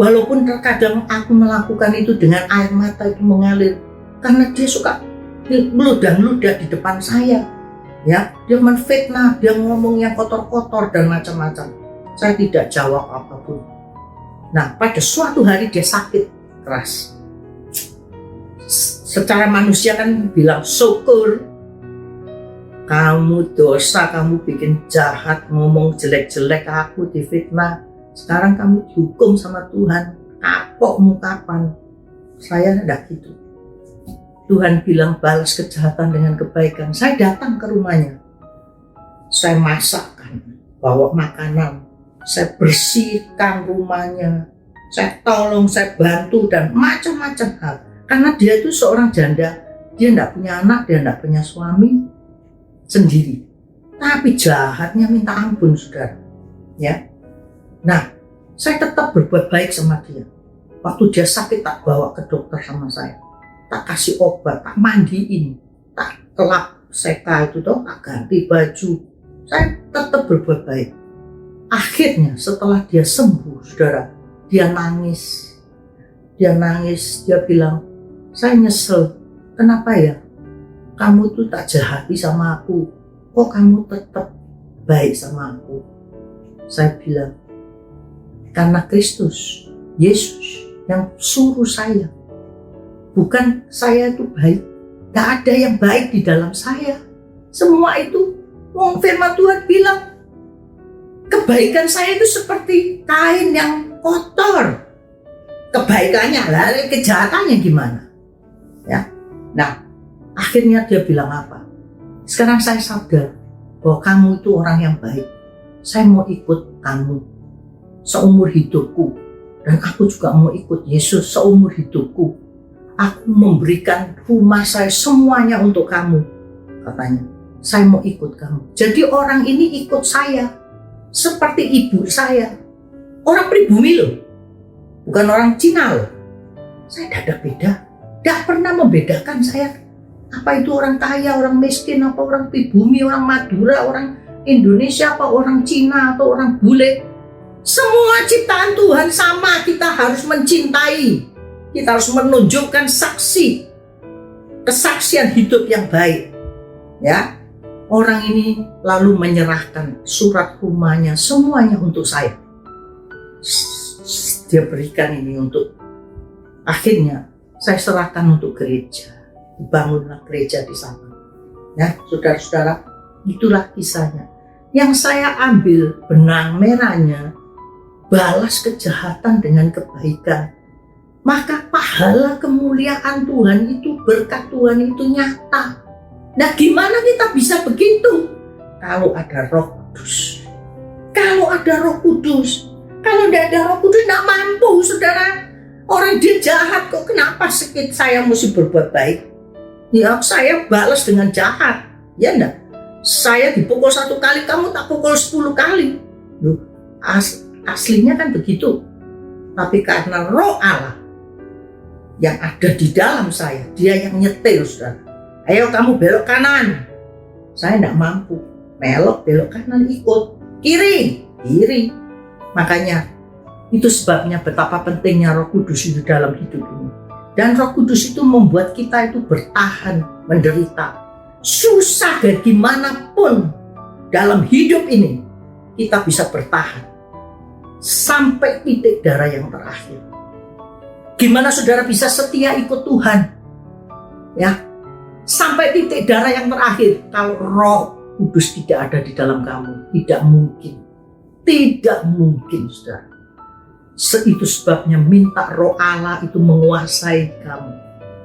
Walaupun terkadang aku melakukan itu dengan air mata itu mengalir, karena dia suka meludah-meludah di depan saya. Ya, dia menfitnah, dia ngomong yang kotor-kotor dan macam-macam. Saya tidak jawab apapun. Nah, pada suatu hari dia sakit keras. Secara manusia kan bilang syukur. Kamu dosa, kamu bikin jahat, ngomong jelek-jelek, aku difitnah. Sekarang kamu dihukum sama Tuhan. Kapokmu kapan? Saya tidak gitu. Tuhan bilang balas kejahatan dengan kebaikan. Saya datang ke rumahnya. Saya masakkan, bawa makanan. Saya bersihkan rumahnya. Saya tolong, saya bantu dan macam-macam hal. Karena dia itu seorang janda. Dia tidak punya anak, dia tidak punya suami sendiri. Tapi jahatnya minta ampun, saudara. Ya. Nah, saya tetap berbuat baik sama dia. Waktu dia sakit tak bawa ke dokter sama saya. Tak kasih obat, tak mandiin, tak kelap seka itu toh, tak ganti baju. Saya tetap berbuat baik. Akhirnya setelah dia sembuh, saudara, dia nangis. Dia bilang, saya nyesel. Kenapa ya? Kamu tuh tak jahati sama aku. Kok kamu tetap baik sama aku? Saya bilang, karena Kristus, Yesus yang suruh saya. Bukan saya itu baik. Tidak ada yang baik di dalam saya. Semua itu, firman Tuhan bilang, kebaikan saya itu seperti kain yang kotor. Kebaikannya, lalu kejahatannya gimana? Ya. Nah, akhirnya dia bilang apa? Sekarang saya sadar bahwa kamu itu orang yang baik. Saya mau ikut kamu seumur hidupku. Dan aku juga mau ikut Yesus seumur hidupku. Aku memberikan rumah saya semuanya untuk kamu, katanya. Saya mau ikut kamu. Jadi orang ini ikut saya seperti ibu saya. Orang pribumi loh, bukan orang Cina loh. Saya tidak ada beda, tidak pernah membedakan saya. Apa itu orang kaya, orang miskin, apa orang pribumi, orang Madura, orang Indonesia, apa orang Cina atau orang bule. Semua ciptaan Tuhan sama, kita harus mencintai. Kita harus menunjukkan kesaksian hidup yang baik. Ya, orang ini lalu menyerahkan surat rumahnya semuanya untuk saya. Dia berikan ini untuk, akhirnya saya serahkan untuk gereja. Dibangunlah gereja di sana. Ya, saudara-saudara, itulah kisahnya. Yang saya ambil benang merahnya, balas kejahatan dengan kebaikan. Maka pahala kemuliaan Tuhan itu, berkat Tuhan itu nyata. Nah, gimana kita bisa begitu? Kalau ada Roh Kudus. Kalau ada Roh Kudus. Kalau tidak ada Roh Kudus, tidak mampu, saudara. Orang dia jahat kok, kenapa sakit saya mesti berbuat baik? Ya, saya balas dengan jahat. Ya enggak? Saya dipukul 1 kali, kamu tak pukul 10 kali. Loh, aslinya kan begitu. Tapi karena Roh Allah yang ada di dalam saya, dia yang nyetir, saudara. Ayo kamu belok kanan. Saya tidak mampu. Belok kanan, ikut. Kiri. Makanya itu sebabnya betapa pentingnya Roh Kudus itu dalam hidup ini. Dan Roh Kudus itu membuat kita itu bertahan, menderita. Susah bagaimanapun dalam hidup ini, kita bisa bertahan sampai titik darah yang terakhir. Gimana saudara bisa setia ikut Tuhan? Ya, sampai titik darah yang terakhir. Kalau Roh Kudus tidak ada di dalam kamu, tidak mungkin, saudara. Itu sebabnya minta Roh Allah itu menguasai kamu,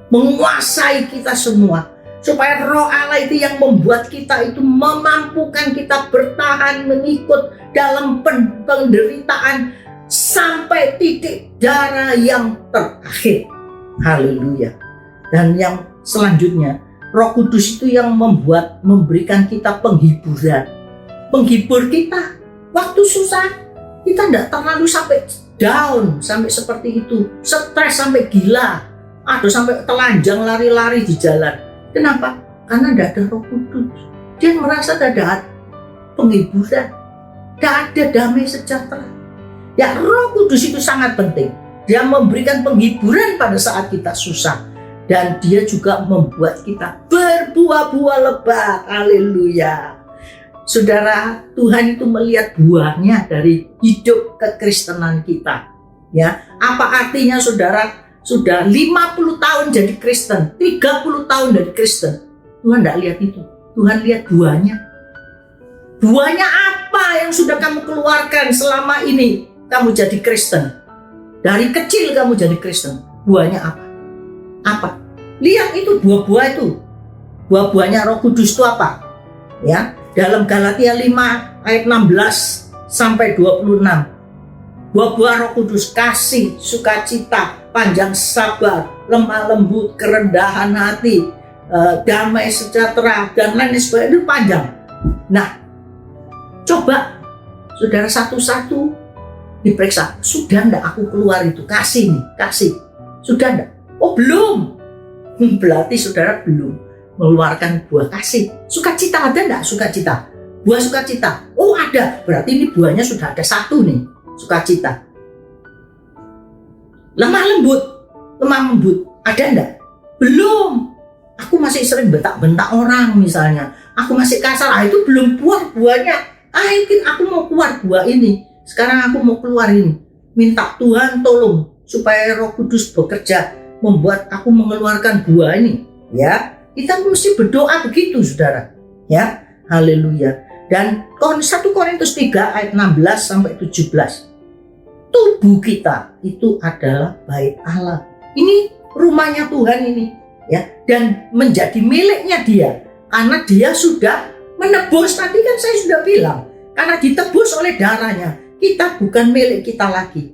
menguasai kita semua, supaya Roh Allah itu yang membuat kita itu memampukan kita bertahan mengikut dalam penderitaan sampai titik darah yang terakhir. Haleluya. Dan yang selanjutnya, Roh Kudus itu yang memberikan kita penghiburan, menghibur kita waktu susah. Kita tidak terlalu sampai down, sampai seperti itu, stres sampai gila, atau sampai telanjang lari-lari di jalan. Kenapa? Karena tidak ada Roh Kudus. Dia merasa tidak ada penghiburan, tidak ada damai sejahtera. Ya, Roh Kudus itu sangat penting. Dia memberikan penghiburan pada saat kita susah, dan dia juga membuat kita berbuah-buah lebat. Haleluya. Saudara, Tuhan itu melihat buahnya dari hidup kekristenan kita. Ya, apa artinya saudara sudah 50 tahun jadi Kristen, 30 tahun jadi Kristen? Tuhan tidak lihat itu. Tuhan lihat buahnya. Buahnya apa yang sudah kamu keluarkan selama ini kamu jadi Kristen? Dari kecil kamu jadi Kristen. Buahnya apa? Apa? Lihat itu buah-buah itu. Buah-buahnya Roh Kudus itu apa? Ya, dalam Galatia 5 ayat 16 sampai 26. Buah-buah Roh Kudus: kasih, sukacita, panjang sabar, lemah lembut, kerendahan hati, damai sejahtera, dan lain sebagainya. Itu panjang. Nah, coba saudara satu-satu diperiksa. Sudah enggak aku keluar itu? Kasih nih, kasih. Sudah enggak? Oh, belum. Berarti saudara belum mengeluarkan buah kasih. Sukacita ada enggak? Sukacita. Buah sukacita. Oh, ada. Berarti ini buahnya sudah ada satu nih. Sukacita. Lemah lembut. Ada enggak? Belum. Aku masih sering bentak-bentak orang misalnya. Aku masih kasar. Itu belum buahnya. Mungkin aku mau keluar buah ini. Sekarang aku mau keluar ini. Minta Tuhan tolong supaya Roh Kudus bekerja membuat aku mengeluarkan buah ini. Ya. Kita mesti berdoa begitu, saudara. Ya, haleluya. Dan 1 Korintus 3 ayat 16 sampai 17. Tubuh kita itu adalah bait Allah. Ini rumahnya Tuhan ini, ya, dan menjadi miliknya Dia. Karena Dia sudah menebus, tadi kan saya sudah bilang, karena ditebus oleh darahnya, kita bukan milik kita lagi.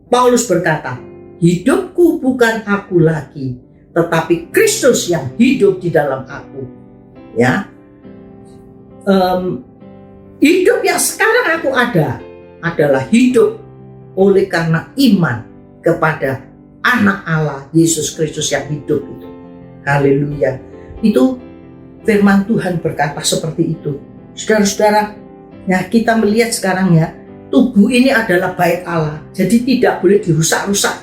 Paulus berkata, hidupku bukan aku lagi, tetapi Kristus yang hidup di dalam aku. Ya, hidup yang sekarang aku ada adalah hidup oleh karena iman kepada Anak Allah Yesus Kristus yang hidup itu. Haleluya. Itu firman Tuhan berkata seperti itu. Saudara-saudara, ya kita melihat sekarang ya, tubuh ini adalah bait Allah. Jadi tidak boleh dirusak-rusak.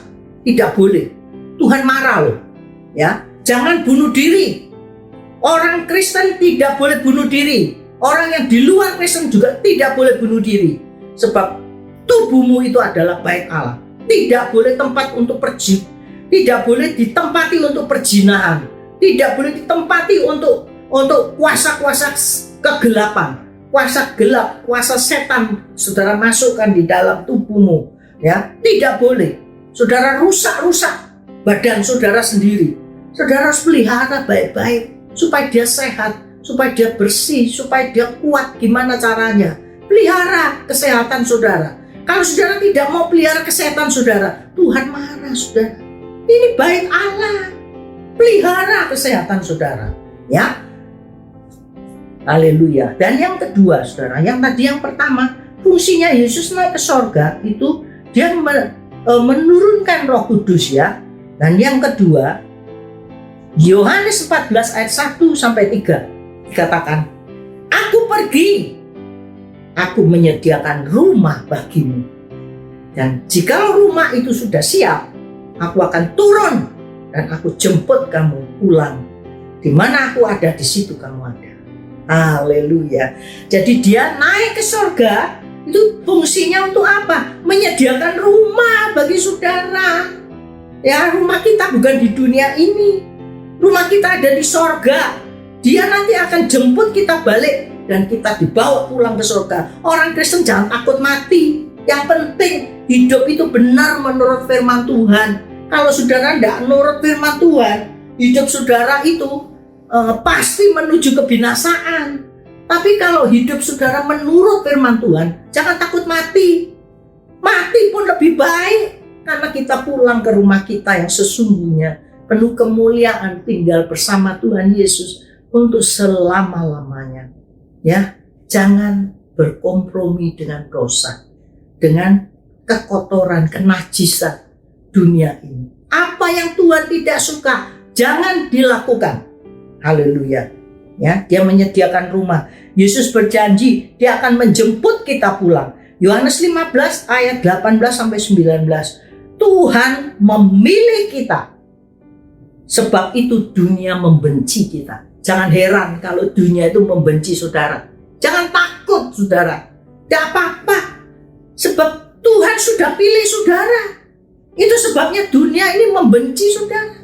Tidak boleh. Tuhan marah loh. Ya, jangan bunuh diri. Orang Kristen tidak boleh bunuh diri. Orang yang di luar Kristen juga tidak boleh bunuh diri. Sebab tubuhmu itu adalah bait Allah. Tidak boleh tempat untuk tidak boleh ditempati untuk perzinahan. Tidak boleh ditempati untuk kuasa-kuasa kegelapan, kuasa gelap, kuasa setan saudara masukkan di dalam tubuhmu. Ya, tidak boleh. Saudara rusak-rusak badan saudara sendiri. Saudara harus pelihara baik-baik supaya dia sehat, supaya dia bersih, supaya dia kuat. Gimana caranya? Pelihara kesehatan saudara. Kalau saudara tidak mau pelihara kesehatan saudara, Tuhan marah saudara. Ini bait Allah. Pelihara kesehatan saudara. Ya. Haleluya. Dan yang kedua saudara, yang tadi yang pertama, fungsinya Yesus naik ke sorga itu dia menurunkan Roh Kudus ya. Dan yang kedua, Yohanes 14 ayat 1 sampai 3 dikatakan, aku pergi, aku menyediakan rumah bagimu. Dan jika rumah itu sudah siap, aku akan turun dan aku jemput kamu pulang. Di mana aku ada, di situ kamu ada. Haleluya. Jadi dia naik ke surga, itu fungsinya untuk apa? Menyediakan rumah bagi saudara. Ya, rumah kita bukan di dunia ini. Rumah kita ada di surga. Dia nanti akan jemput kita balik dan kita dibawa pulang ke surga. Orang Kristen jangan takut mati. Yang penting hidup itu benar menurut firman Tuhan. Kalau saudara tidak menurut firman Tuhan, hidup saudara itu pasti menuju kebinasaan. Tapi kalau hidup saudara menurut firman Tuhan, jangan takut mati. Mati pun lebih baik, karena kita pulang ke rumah kita yang sesungguhnya penuh kemuliaan, tinggal bersama Tuhan Yesus untuk selama-lamanya. Ya, jangan berkompromi dengan dosa, dengan kekotoran, kenajisan dunia ini. Apa yang Tuhan tidak suka, jangan dilakukan. Haleluya. Ya, dia menyediakan rumah. Yesus berjanji dia akan menjemput kita pulang. Yohanes 15 ayat 18 sampai 19. Tuhan memilih kita. Sebab itu dunia membenci kita. Jangan heran kalau dunia itu membenci saudara. Jangan takut saudara. Tidak apa-apa. Sebab Tuhan sudah pilih saudara. Itu sebabnya dunia ini membenci saudara.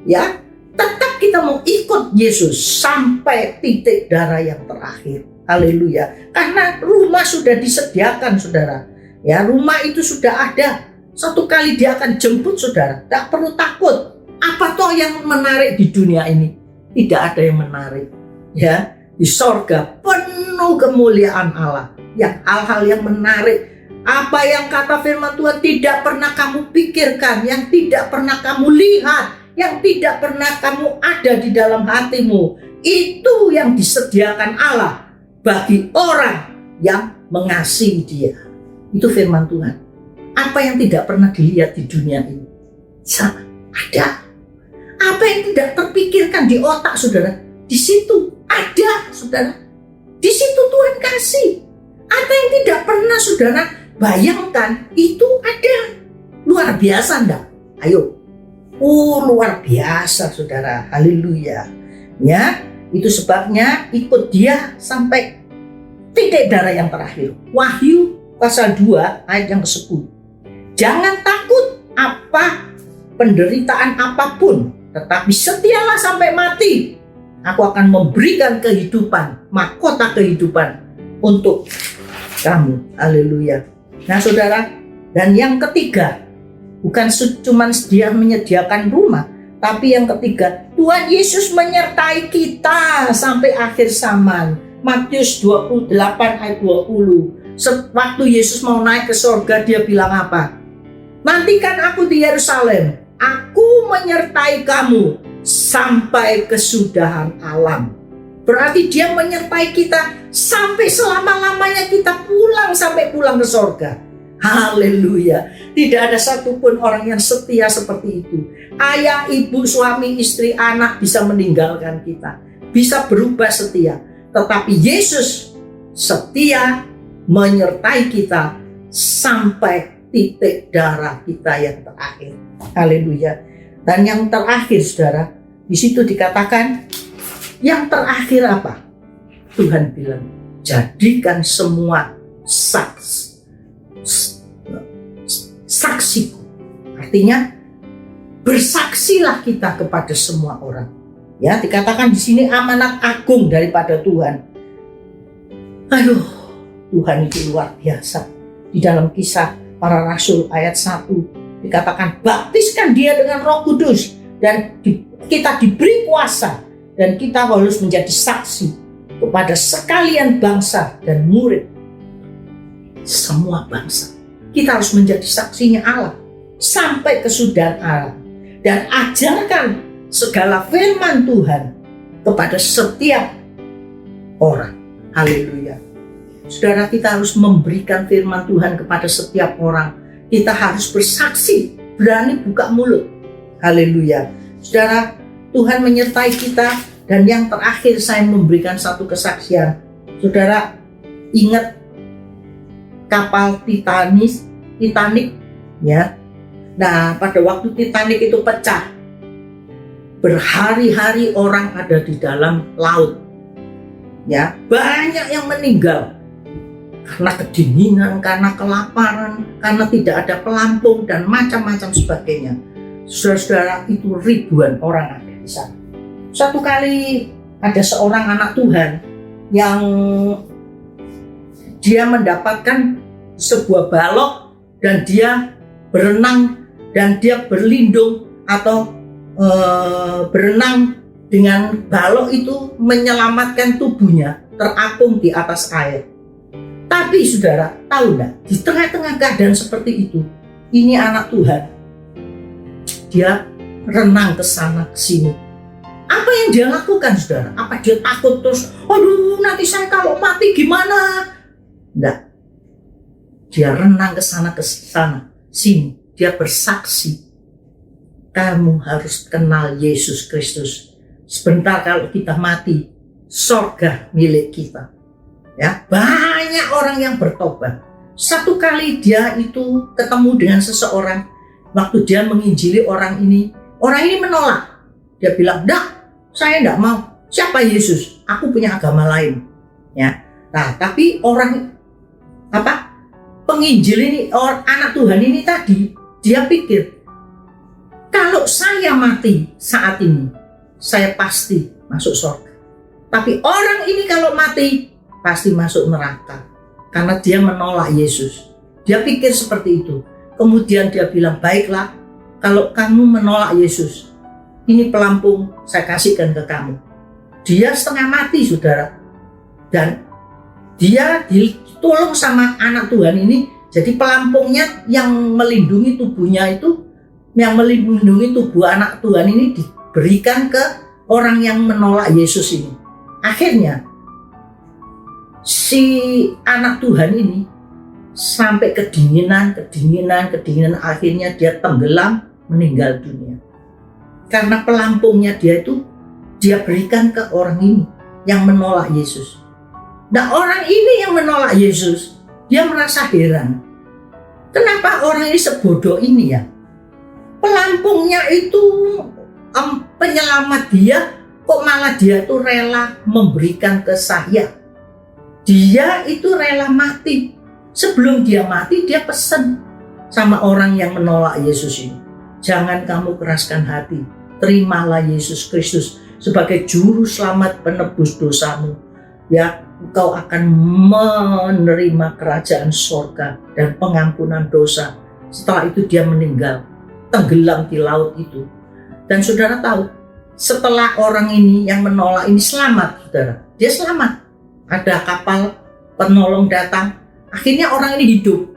Ya, tetap kita mau ikut Yesus sampai titik darah yang terakhir. Haleluya. Karena rumah sudah disediakan saudara. Ya, rumah itu sudah ada. Satu kali dia akan jemput saudara. Tidak perlu takut. Apa toh yang menarik di dunia ini? Tidak ada yang menarik. Ya, di sorga penuh kemuliaan Allah. Yang hal-hal yang menarik. Apa yang kata firman Tuhan tidak pernah kamu pikirkan, yang tidak pernah kamu lihat, yang tidak pernah kamu ada di dalam hatimu, itu yang disediakan Allah bagi orang yang mengasihi Dia. Itu firman Tuhan. Apa yang tidak pernah dilihat di dunia ini? Ada. Apa yang tidak terpikirkan di otak saudara? Di situ ada saudara. Di situ Tuhan kasih. Apa yang tidak pernah saudara bayangkan itu ada. Luar biasa enggak? Ayo. Luar biasa saudara. Haleluya. Ya, itu sebabnya ikut Dia sampai titik darah yang terakhir. Wahyu pasal 2 ayat yang ke-10. Jangan takut apa penderitaan apapun, tetapi setialah sampai mati. Aku akan memberikan kehidupan, mahkota kehidupan untuk kamu. Haleluya. Nah saudara, dan yang ketiga, bukan cuma dia menyediakan rumah, tapi yang ketiga, Tuhan Yesus menyertai kita sampai akhir zaman. Matius 28 ayat 20. Waktu Yesus mau naik ke surga, dia bilang apa? Nantikan aku di Yerusalem Aku menyertai kamu sampai kesudahan alam. Berarti dia menyertai kita sampai selama-lamanya kita sampai pulang ke sorga. Haleluya. Tidak ada satupun orang yang setia seperti itu. Ayah, ibu, suami, istri, anak bisa meninggalkan kita, bisa berubah setia. Tetapi Yesus setia menyertai kita sampai titik darah kita yang terakhir. Haleluya. Dan yang terakhir, saudara, di situ dikatakan yang terakhir apa? Tuhan bilang, jadikan semua saksiku. Artinya bersaksilah kita kepada semua orang. Ya, dikatakan di sini amanat agung daripada Tuhan. Aduh, Tuhan itu luar biasa. Di dalam Kisah Para Rasul ayat 1 dikatakan, baptiskan dia dengan Roh Kudus dan kita diberi kuasa dan kita harus menjadi saksi kepada sekalian bangsa dan murid. Semua bangsa. Kita harus menjadi saksinya Allah sampai kesudahan alam. Dan ajarkan segala firman Tuhan kepada setiap orang. Haleluya. Saudara, kita harus memberikan firman Tuhan kepada setiap orang. Kita harus bersaksi, berani buka mulut. Haleluya. Saudara, Tuhan menyertai kita. Dan yang terakhir saya memberikan satu kesaksian. Saudara, ingat kapal Titanic ya. Nah, pada waktu Titanic itu pecah, berhari-hari orang ada di dalam laut. Ya, banyak yang meninggal karena kedinginan, karena kelaparan, karena tidak ada pelampung dan macam-macam sebagainya. Saudara-saudara, itu ribuan orang ada di sana. Satu kali ada seorang anak Tuhan yang dia mendapatkan sebuah balok dan dia berenang dan dia berlindung atau berenang dengan balok itu menyelamatkan tubuhnya terapung di atas air. Tapi saudara, tahu enggak, di tengah-tengah keadaan seperti itu, ini anak Tuhan, dia renang ke sana ke sini. Apa yang dia lakukan, saudara? Apa dia takut terus, aduh nanti saya kalau mati gimana? Enggak. Dia renang ke sana sini. Dia bersaksi. Kamu harus kenal Yesus Kristus. Sebentar kalau kita mati, sorga milik kita. Ya, banyak orang yang bertobat. Satu kali dia itu ketemu dengan seseorang, waktu dia menginjili orang ini menolak. Dia bilang, "Dah, saya enggak mau. Siapa Yesus? Aku punya agama lain." Ya. Nah, tapi penginjil ini, anak Tuhan ini tadi, dia pikir, kalau saya mati saat ini, saya pasti masuk surga. Tapi orang ini kalau mati, pasti masuk neraka. Karena dia menolak Yesus. Dia pikir seperti itu. Kemudian dia bilang, baiklah, kalau kamu menolak Yesus, ini pelampung saya kasihkan ke kamu. Dia setengah mati, saudara. Dan dia ditolong sama anak Tuhan ini. Jadi pelampungnya yang melindungi tubuhnya itu, yang melindungi tubuh anak Tuhan ini diberikan ke orang yang menolak Yesus ini. Akhirnya si anak Tuhan ini sampai kedinginan, akhirnya dia tenggelam, meninggal dunia. Karena pelampungnya dia berikan ke orang ini yang menolak Yesus. Nah, orang ini yang menolak Yesus, dia merasa heran. Kenapa orang ini sebodoh ini ya? Pelampungnya itu penyelamat dia, kok malah dia itu rela memberikan ke saya. Dia itu rela mati. Sebelum dia mati, dia pesan sama orang yang menolak Yesus ini. Jangan kamu keraskan hati. Terimalah Yesus Kristus sebagai juru selamat penebus dosamu. Ya, engkau akan menerima kerajaan sorga dan pengampunan dosa. Setelah itu dia meninggal, tenggelam di laut itu. Dan saudara tahu, setelah orang ini yang menolak ini selamat, saudara, dia selamat. Ada kapal penolong datang, akhirnya orang ini hidup.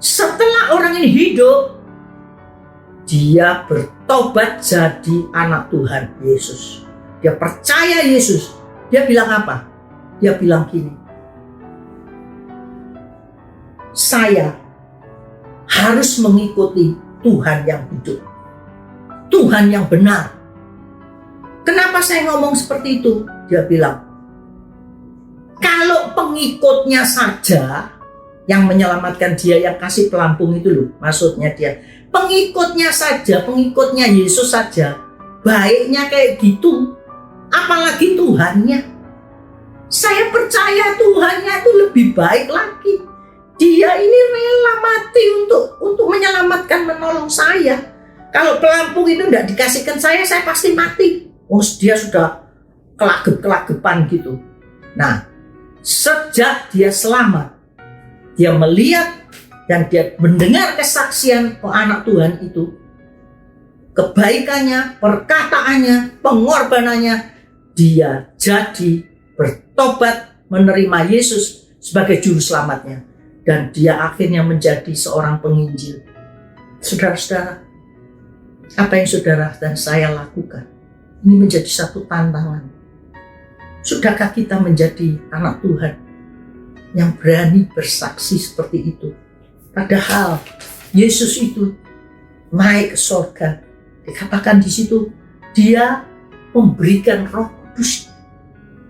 Setelah orang ini hidup, dia bertobat jadi anak Tuhan Yesus. Dia percaya Yesus. Dia bilang apa? Dia bilang gini, saya harus mengikuti Tuhan yang hidup, Tuhan yang benar. Kenapa saya ngomong seperti itu? Dia bilang, kalau pengikutnya saja yang menyelamatkan dia, yang kasih pelampung itu loh, maksudnya dia, pengikutnya saja, pengikutnya Yesus saja, baiknya kayak gitu, apalagi Tuhannya. Saya percaya Tuhannya itu lebih baik lagi. Dia ini rela mati untuk menyelamatkan, menolong saya. Kalau pelampung itu tidak dikasihkan saya pasti mati. Oh, dia sudah kelagep-kelagepan gitu. Nah, sejak dia selamat, dia melihat dan dia mendengar kesaksian anak Tuhan itu, kebaikannya, perkataannya, pengorbanannya, dia jadi bertobat, menerima Yesus sebagai juru selamatnya, dan dia akhirnya menjadi seorang penginjil. Saudara-saudara, apa yang saudara dan saya lakukan ini menjadi satu tantangan. Sudahkah kita menjadi anak Tuhan yang berani bersaksi seperti itu? Padahal Yesus itu naik ke surga. Dikatakan di situ dia memberikan Roh Kudus.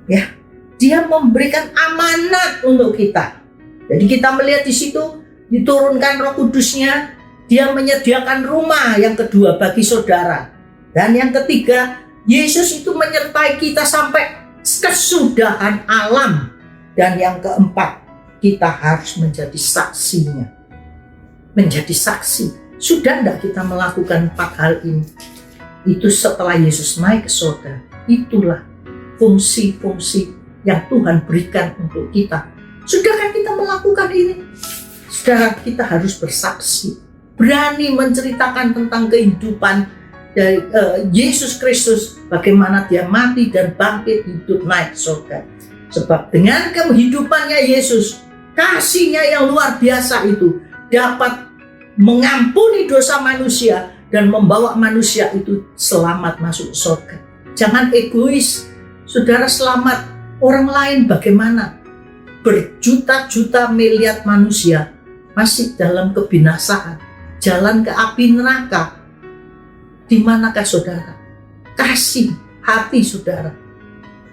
Ya, dia memberikan amanat untuk kita. Jadi kita melihat di situ diturunkan Roh Kudusnya, dia menyediakan rumah yang kedua bagi saudara. Dan yang ketiga, Yesus itu menyertai kita sampai kesudahan alam. Dan yang keempat, kita harus menjadi saksinya. Menjadi saksi. Sudah tidak kita melakukan 4 hal ini? Itu setelah Yesus naik ke surga. Itulah fungsi-fungsi yang Tuhan berikan untuk kita. Sudahkah kita melakukan ini? Saudara, kita harus bersaksi. Berani menceritakan tentang kehidupan dari Yesus Kristus, bagaimana dia mati dan bangkit, hidup, naik surga. Sebab dengan kehidupannya Yesus, kasihnya yang luar biasa itu dapat mengampuni dosa manusia dan membawa manusia itu selamat masuk surga. Jangan egois. Saudara selamat, orang lain bagaimana? Berjuta-juta miliar manusia masih dalam kebinasaan, jalan ke api neraka. Di manakah saudara? Kasih hati saudara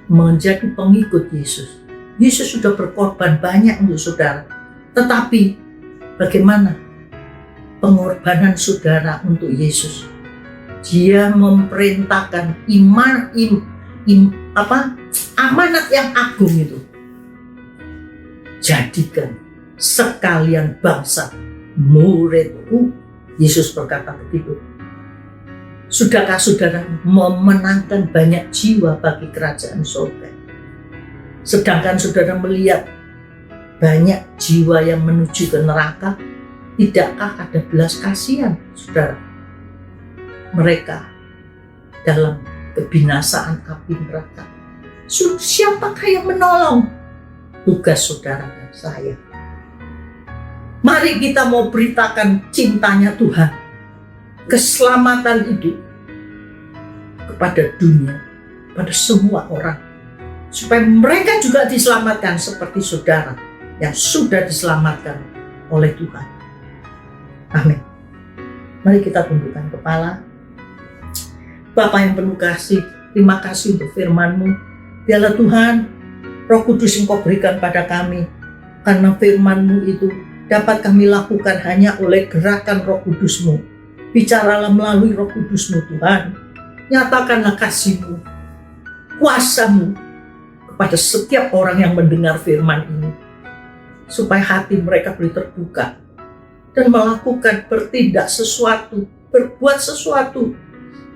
menjadi pengikut Yesus. Yesus sudah berkorban banyak untuk saudara. Tetapi bagaimana pengorbanan saudara untuk Yesus? Dia memerintahkan amanat yang agung itu. Jadikan sekalian bangsa muridku. Yesus berkata begitu. Sudahkah saudara memenangkan banyak jiwa bagi kerajaan surga? Sedangkan saudara melihat banyak jiwa yang menuju ke neraka, tidakkah ada belas kasihan saudara? Mereka dalam kebinasaan api neraka. Siapakah yang menolong? Tugas saudara dan saya. Mari kita mau beritakan cintanya Tuhan, keselamatan itu kepada dunia, pada semua orang, supaya mereka juga diselamatkan seperti saudara yang sudah diselamatkan oleh Tuhan. Amin. Mari kita tundukkan kepala. Bapa yang penuh kasih, terima kasih untuk firman-Mu. Biarlah Tuhan, Roh Kudus yang Kau berikan pada kami, karena firman-Mu itu dapat kami lakukan hanya oleh gerakan Roh Kudus-Mu. Bicaralah melalui Roh Kudus-Mu Tuhan. Nyatakanlah kasih-Mu, kuasa-Mu kepada setiap orang yang mendengar firman ini, supaya hati mereka boleh terbuka dan melakukan, bertindak sesuatu, berbuat sesuatu.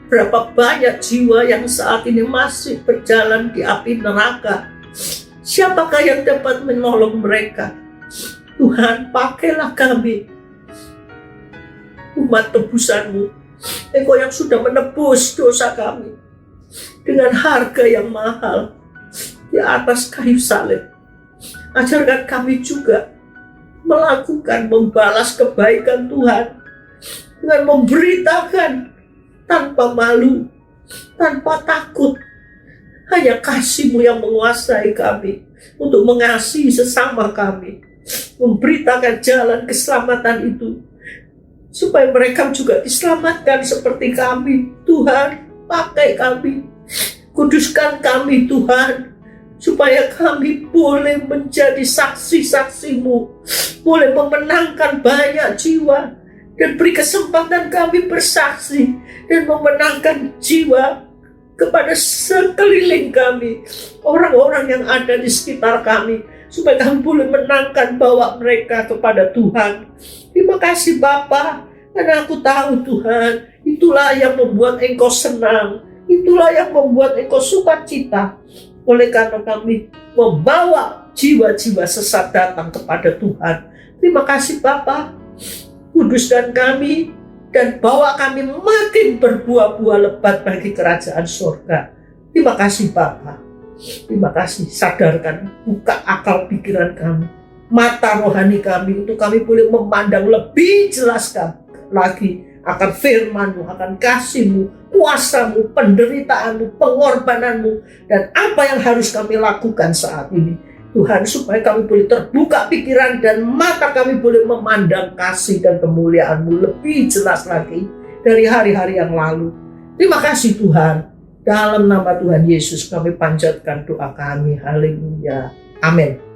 Berapa banyak jiwa yang saat ini masih berjalan di api neraka. Siapakah yang dapat menolong mereka? Tuhan, pakailah kami, umat tebusan-Mu, Engkau yang sudah menebus dosa kami dengan harga yang mahal di atas kayu salib. Ajarkan kami juga melakukan, membalas kebaikan Tuhan dengan memberitakan tanpa malu, tanpa takut. Hanya kasih-Mu yang menguasai kami untuk mengasihi sesama kami, memberitakan jalan keselamatan itu, supaya mereka juga diselamatkan seperti kami. Tuhan, pakai kami, kuduskan kami Tuhan, supaya kami boleh menjadi saksi-saksi-Mu, boleh memenangkan banyak jiwa, dan beri kesempatan kami bersaksi dan memenangkan jiwa kepada sekeliling kami, orang-orang yang ada di sekitar kami, supaya kami boleh menangkan, bawa mereka kepada Tuhan. Terima kasih Bapa, karena aku tahu Tuhan, itulah yang membuat Engkau senang, itulah yang membuat Engkau sukacita. Oleh karena kami membawa jiwa-jiwa sesat datang kepada Tuhan. Terima kasih Bapa, kuduskan kami, dan bawa kami makin berbuah-buah lebat bagi kerajaan surga. Terima kasih Bapa. Terima kasih, sadarkan, buka akal pikiran kami, mata rohani kami, untuk kami boleh memandang lebih jelas lagi akan firman-Mu, akan kasih-Mu, kuasa-Mu, penderitaanmu, pengorbananmu, dan apa yang harus kami lakukan saat ini. Tuhan, supaya kami boleh terbuka pikiran dan mata kami boleh memandang kasih dan kemuliaan-Mu lebih jelas lagi dari hari-hari yang lalu. Terima kasih Tuhan. Dalam nama Tuhan Yesus kami panjatkan doa kami. Haleluya. Amin.